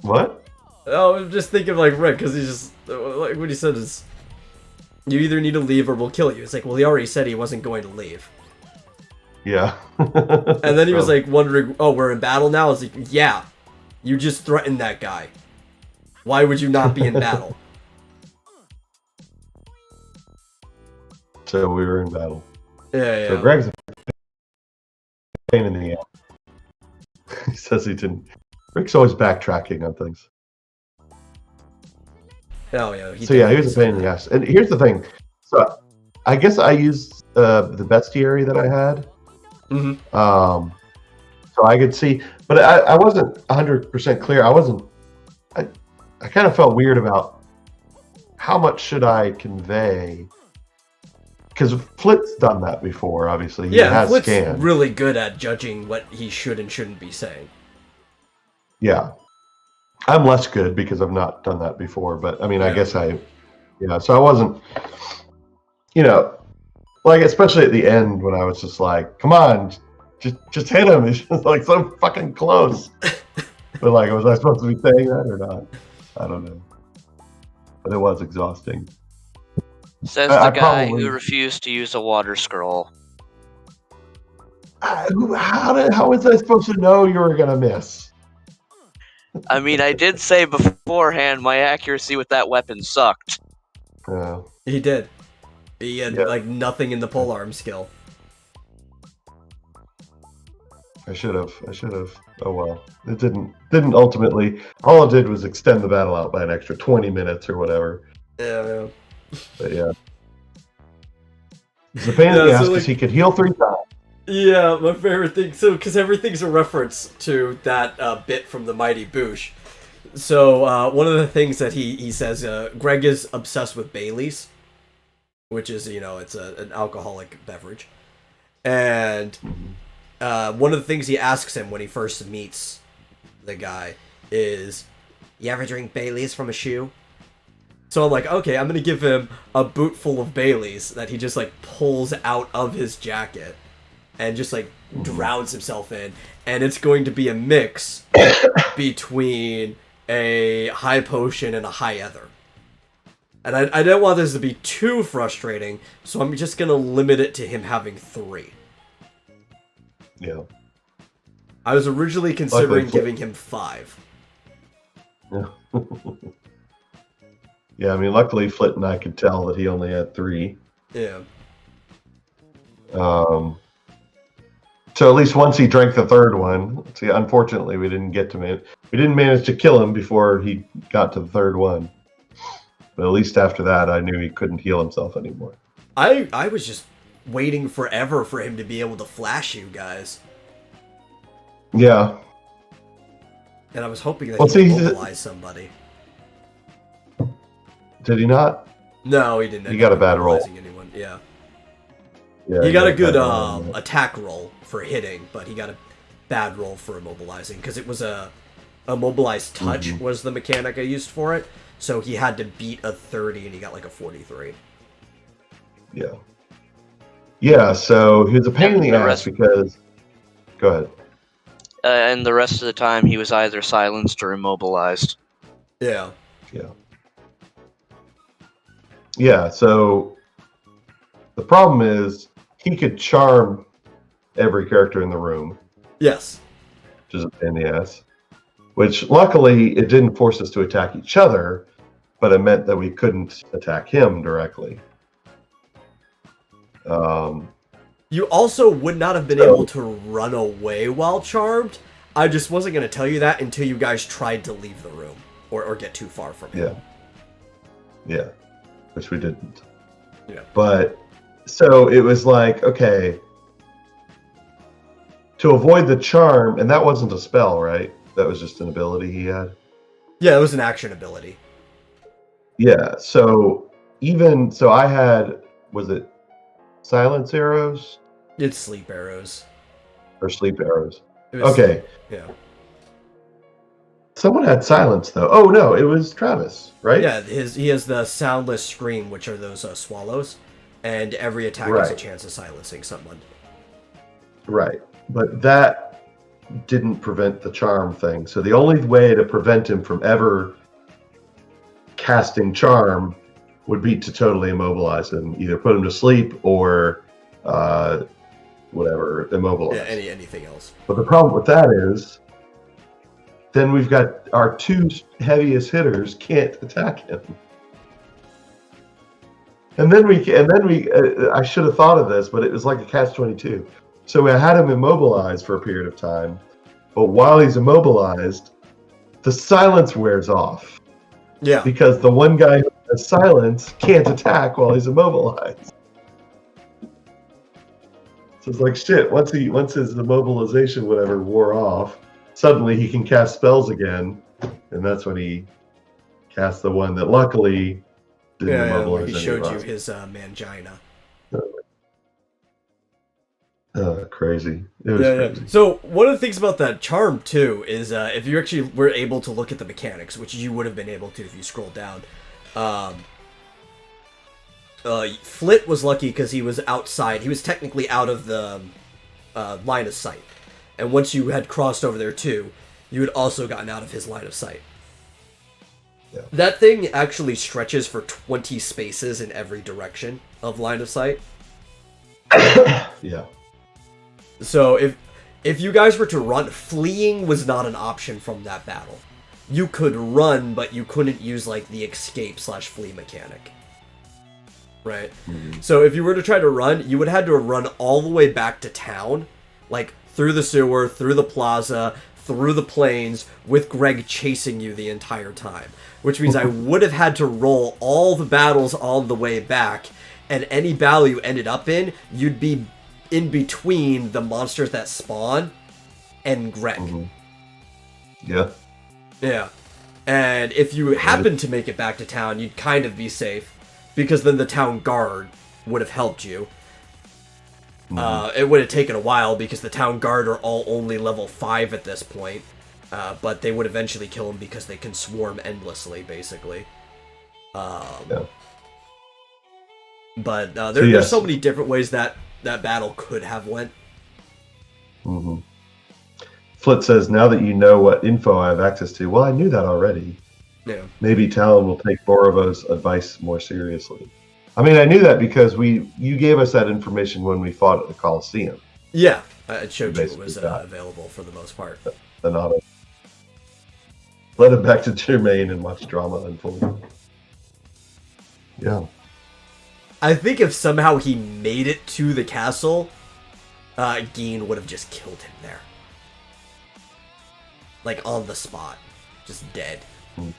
What? Oh, I'm just thinking like Rick, because he's just like what he said is, you either need to leave or we'll kill you. It's like, well, he already said he wasn't going to leave. Yeah. And then he was like wondering, oh, we're in battle now? I was like, yeah, you just threatened that guy. Why would you not be in battle? So we were in battle. Yeah. So Greg's a pain in the ass. He says he didn't. Rick's always backtracking on things. Oh yeah. He was a pain in the ass. And here's the thing. So I guess I used the bestiary that I had. So I could see, but I wasn't 100% clear. I kind of felt weird about how much should I convey. Because Flit's done that before, obviously. He has Flit's scanned. Really good at judging what he should and shouldn't be saying. Yeah. I'm less good because I've not done that before, but I mean, I guess so I wasn't, like, especially at the end when I was just like, come on, just hit him. It's just like so fucking close. But like, was I supposed to be saying that or not? I don't know. But it was exhausting. Says the guy who refused to use a water scroll. How was I supposed to know you were going to miss? I mean, I did say beforehand my accuracy with that weapon sucked. He did. He had like nothing in the polearm skill. I should have. Oh well. It didn't ultimately. All it did was extend the battle out by an extra 20 minutes or whatever. Yeah. But yeah. It's a pain in the ass because he could heal 3 times. Yeah, my favorite thing. So, because everything's a reference to that bit from the Mighty Boosh. So, one of the things that he says, Greg is obsessed with Bailey's, which is, it's an alcoholic beverage. And one of the things he asks him when he first meets the guy is, You ever drink Baileys from a shoe? So I'm like, okay, I'm gonna give him a boot full of Baileys that he just like pulls out of his jacket and just like drowns himself in, and it's going to be a mix between a high potion and a high ether. And I don't want this to be too frustrating, so I'm just gonna limit it to him having 3. Yeah. I was originally considering giving him 5. Yeah. Yeah, I mean, luckily Flit and I could tell that he only had 3. Yeah. So at least once he drank the 3rd one. See, unfortunately, we didn't manage to kill him before he got to the 3rd one. But at least after that, I knew he couldn't heal himself anymore. I was just waiting forever for him to be able to flash you guys. Yeah. And I was hoping that he could mobilize somebody. Did he not? No, he didn't. He got a bad roll. Anyone. Yeah. Yeah, he got a good attack roll for hitting, but he got a bad roll for immobilizing, because it was a immobilized touch was the mechanic I used for it. So he had to beat a 30, and he got like a 43. Yeah. Yeah, so he was a pain in the ass because... Go ahead. And the rest of the time, he was either silenced or immobilized. Yeah. Yeah. Yeah, so the problem is he could charm every character in the room. Yes. Which is a pain in the ass. Which, luckily, it didn't force us to attack each other, but it meant that we couldn't attack him directly. You also would not have been able to run away while charmed. I just wasn't going to tell you that until you guys tried to leave the room or get too far from him. Yeah. Which we didn't. Yeah. But, so it was like, okay, to avoid the charm, and that wasn't a spell, right? That was just an ability he had? Yeah, it was an action ability. Yeah, so I had, was it silence arrows? It's sleep arrows. Or sleep arrows. Okay. Yeah. Someone had silence, though. Oh, no, it was Travis, right? Yeah, he has the soundless scream, which are those swallows, and every attack has a chance of silencing someone. Right, but that didn't prevent the charm thing. So the only way to prevent him from ever casting charm would be to totally immobilize him, either put him to sleep or whatever, immobilize. Yeah, anything else. But the problem with that is, then we've got our 2 heaviest hitters can't attack him. And then we I should have thought of this, but it was like a catch-22. So we had him immobilized for a period of time, but while he's immobilized, the silence wears off. Yeah. Because the one guy who has silence can't attack while he's immobilized. So it's like, shit, once his immobilization, whatever, wore off, suddenly he can cast spells again, and that's when he cast the one that luckily didn't immobilize he showed anyone. you his mangina. Crazy. It was crazy. So one of the things about that charm too is if you actually were able to look at the mechanics, which you would have been able to if you scrolled down. Flit was lucky because he was outside. He was technically out of the line of sight. And once you had crossed over there too, you had also gotten out of his line of sight. Yeah. That thing actually stretches for 20 spaces in every direction of line of sight. Yeah. So if you guys were to run, fleeing was not an option from that battle. You could run, but you couldn't use like the escape/flee mechanic. Right? Mm-hmm. So if you were to try to run, you would have had to run all the way back to town, like through the sewer, through the plaza, through the plains, with Greg chasing you the entire time. Which means I would have had to roll all the battles on the way back, and any battle you ended up in, you'd be in between the monsters that spawn and Greg. Mm-hmm. Yeah. Yeah. And if you happen to make it back to town, you'd kind of be safe, because then the town guard would have helped you. Mm-hmm. It would have taken a while, because the town guard are all only level 5 at this point. but they would eventually kill him because they can swarm endlessly, basically. Yeah. But So, there's yes. so many different ways that battle could have went. Mm-hmm. Flit says, now that you know what info I have access to, well, I knew that already. Yeah. Maybe Talon will take Borovo's advice more seriously. I mean, I knew that because you gave us that information when we fought at the Coliseum. Yeah, it showed you it Basically was got available for the most part. The auto. Let him back to Germain and watch drama unfold. Yeah. I think if somehow he made it to the castle, Geen would have just killed him there. Like, on the spot. Just dead. Mm.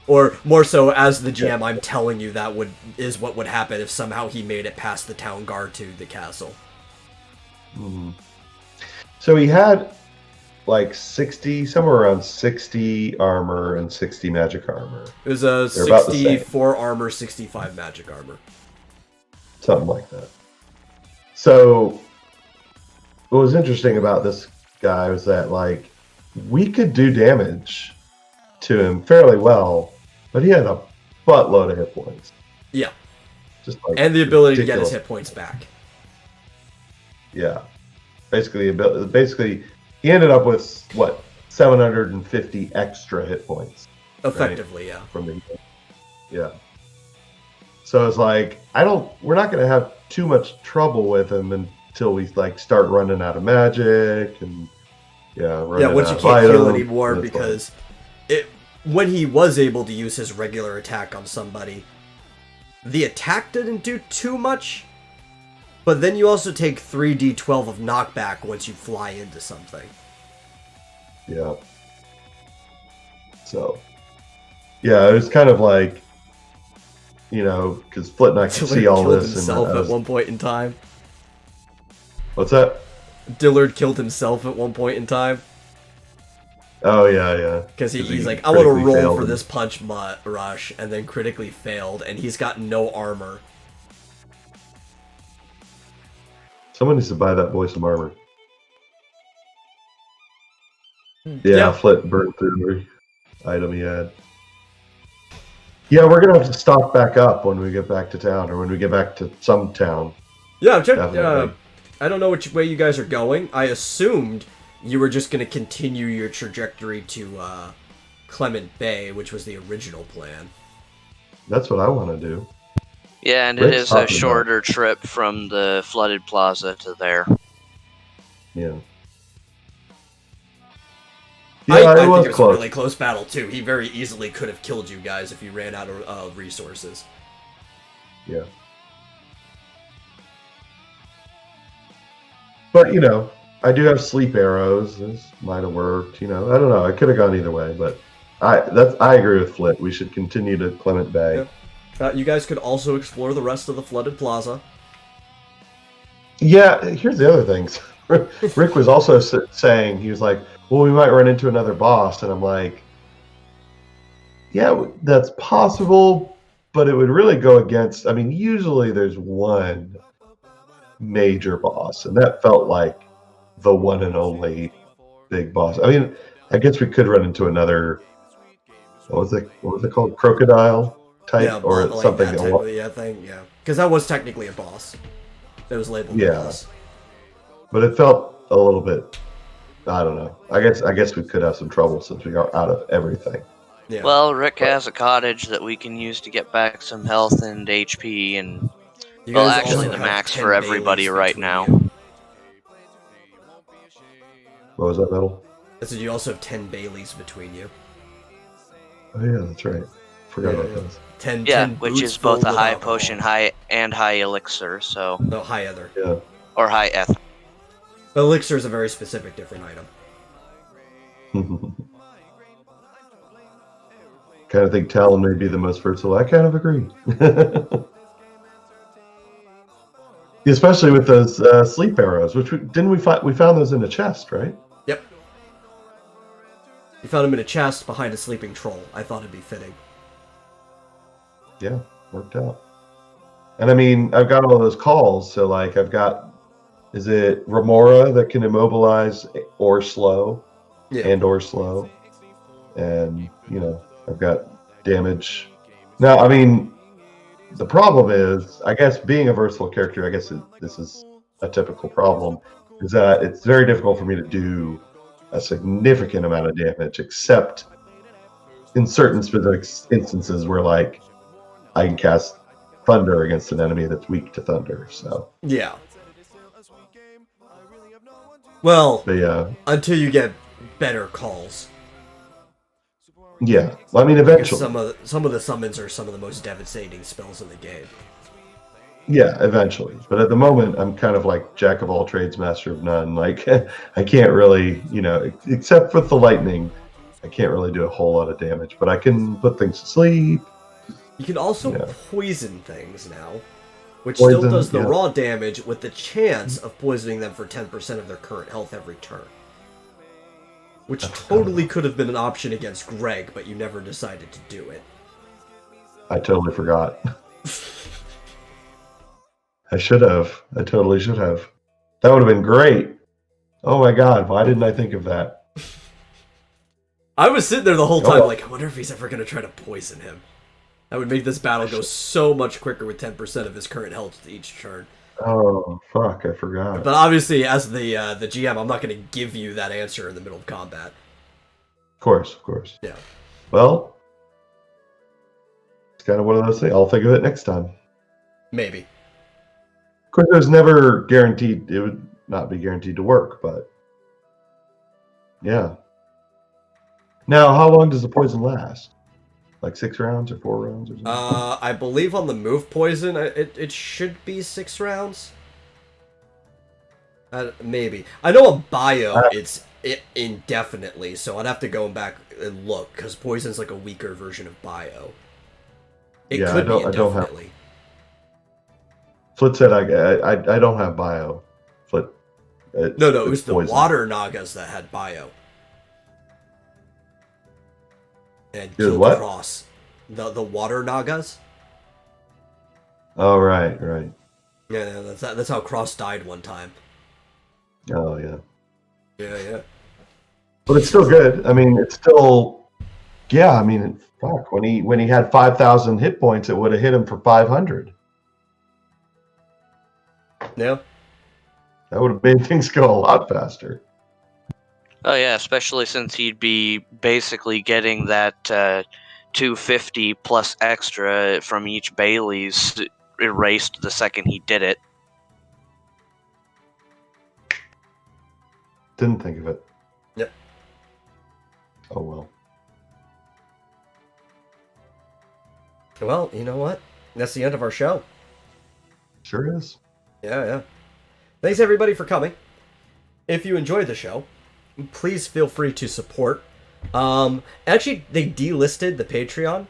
Or, more so, as the GM, I'm telling you that is what would happen if somehow he made it past the town guard to the castle. Mm. So he had, like, somewhere around 60 armor and 60 magic armor. It was a They're about the same. 64 armor, 65 magic armor. Something like that. So, what was interesting about this guy was that, like, we could do damage to him fairly well, but he had a buttload of hit points. Yeah. Just like And the ability to get his ridiculous. hit points back. Yeah. Basically, he ended up with, 750 extra hit points. Effectively, yeah. From the yeah. So it's like we're not going to have too much trouble with him until we like start running out of magic and once you can't heal anymore, because when he was able to use his regular attack on somebody, the attack didn't do too much, but then you also take 3d12 of knockback once you fly into something. Yeah. So, yeah, it was kind of like, because Flit and I could see all killed this. himself And at one point in time. What's that? Dillard killed himself at one point in time. Oh, yeah. Because he's he like, I want to critically roll failed for him. this punch rush, and then critically failed, and he's got no armor. Someone needs to buy that boy some armor. Yeah. Yeah, Flit burned through every item he had. Yeah, we're going to have to stock back up when we get back to town, or when we get back to some town. Yeah, Definitely. I don't know which way you guys are going. I assumed you were just going to continue your trajectory to Clement Bay, which was the original plan. That's what I want to do. Yeah, and Rick's it is a talking about- shorter trip from the flooded plaza to there. Yeah. I Yeah, it think was it was close. a really close battle, too. He very easily could have killed you guys if you ran out of resources. Yeah. But, I do have sleep arrows. This might have worked. I don't know. I could have gone either way, but I agree with Flit. We should continue to Clement Bay. Yep. You guys could also explore the rest of the flooded plaza. Yeah, here's the other things. Rick was also saying, he was like, well, we might run into another boss. And I'm like, yeah, that's possible, but it would really go against, usually there's one major boss, and that felt like the one and only big boss. I guess we could run into another, what was it called? Crocodile type, or like something. that type of thing, yeah. Because that was technically a boss. It was labeled a boss. But it felt a little bit, I don't know. I guess we could have some trouble since we are out of everything. Yeah. Well, Rick has a cottage that we can use to get back some health and HP, and You well, guys actually also the have max 10 for everybody Baileys right between now. you. What was that, Metal? I said you also have 10 Baileys between you. Oh yeah, that's right. Forgot about those. 10, Yeah, 10 which boots is both filled a with high alcohol. potion, high elixir, so No, high other. Yeah. or high eth. Elixir is a very specific different item. Kind of think Talon may be the most versatile. I kind of agree. Especially with those sleep arrows, which we found those in a chest, right? Yep. You found him in a chest behind a sleeping troll. I thought it'd be fitting. Yeah, worked out. And I've got all those calls, so like I've got Is it Remora that can immobilize or slow, Yeah. and or slow? And, you know, I've got damage. Now, I mean, the problem is, I guess being a versatile character, I guess this is a typical problem, is that it's very difficult for me to do a significant amount of damage, except in certain specific instances where, like, I can cast thunder against an enemy that's weak to thunder. So Yeah. Well, but yeah, until you get better calls. yeah. Well, I mean, Because eventually, some of the summons are some of the most devastating spells in the game. yeah, eventually. But at the moment, I'm kind of like jack of all trades, master of none. Like I can't really, you know, except with the lightning, I can't really do a whole lot of damage. But I can put things to sleep. You can also Yeah. poison things now, which still Poison, does the yeah. raw damage with the chance of poisoning them for 10% of their current health every turn. Which totally could have been an option against Greg, but you never decided to do it. I totally forgot. I should have. I totally should have. That would have been great. Oh my god, why didn't I think of that? I was sitting there the whole Oh, time well. like, I wonder if he's ever going to try to poison him. That would make this battle go so much quicker with 10% of his current health each turn. Oh, fuck, I forgot. But obviously, as the GM, I'm not going to give you that answer in the middle of combat. Of course. Yeah. Well, it's kind of one of those things. I'll think of it next time. Maybe. Of course, it was never guaranteed. It would not be guaranteed to work, but yeah. Now, how long does the poison last? Like 6 rounds or 4 rounds or something? I believe on the move poison, it should be 6 rounds. Maybe. I know a bio, it's indefinitely, so I'd have to go back and look, because poison's like a weaker version of bio. It Yeah, could be I don't have. indefinitely. Flit said I don't have bio. Flit. No, it was the poison. water Nagas that had bio. And It was killed what? Cross. The water Nagas? Oh, right. Yeah, that's how Cross died one time. Oh, yeah. Yeah. But it's still good. I mean, it's still. Yeah, I mean, fuck. When he had 5,000 hit points, it would have hit him for 500. Yeah. That would have made things go a lot faster. Oh yeah, especially since he'd be basically getting that 250 plus extra from each Bailey's erased the second he did it. Didn't think of it. Yep. Oh well. Well, you know what? That's the end of our show. Sure is. Yeah. Thanks everybody for coming. If you enjoyed the show, please feel free to support. Actually, they delisted the Patreon,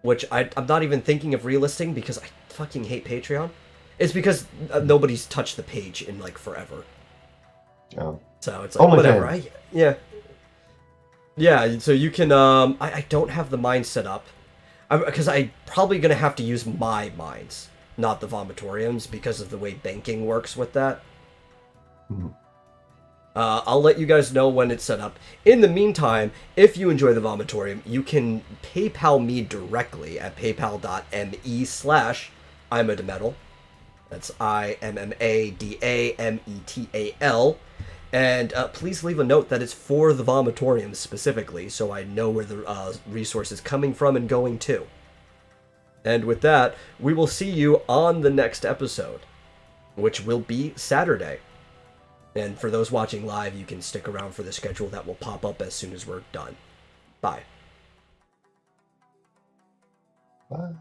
which I'm not even thinking of relisting because I fucking hate Patreon. It's because nobody's touched the page in like forever. Oh. So it's like Only whatever. then. Yeah. So you can. I don't have the mine set up, because I'm probably gonna have to use my mines, not the Vomitoriums, because of the way banking works with that. Hmm. I'll let you guys know when it's set up. In the meantime, if you enjoy the Vomitorium, you can PayPal me directly at paypal.me/ImADametal. That's IMMADAMETAL. And please leave a note that it's for the Vomitorium specifically, so I know where the resource is coming from and going to. And with that, we will see you on the next episode, which will be Saturday. And for those watching live, you can stick around for the schedule that will pop up as soon as we're done. Bye. Bye.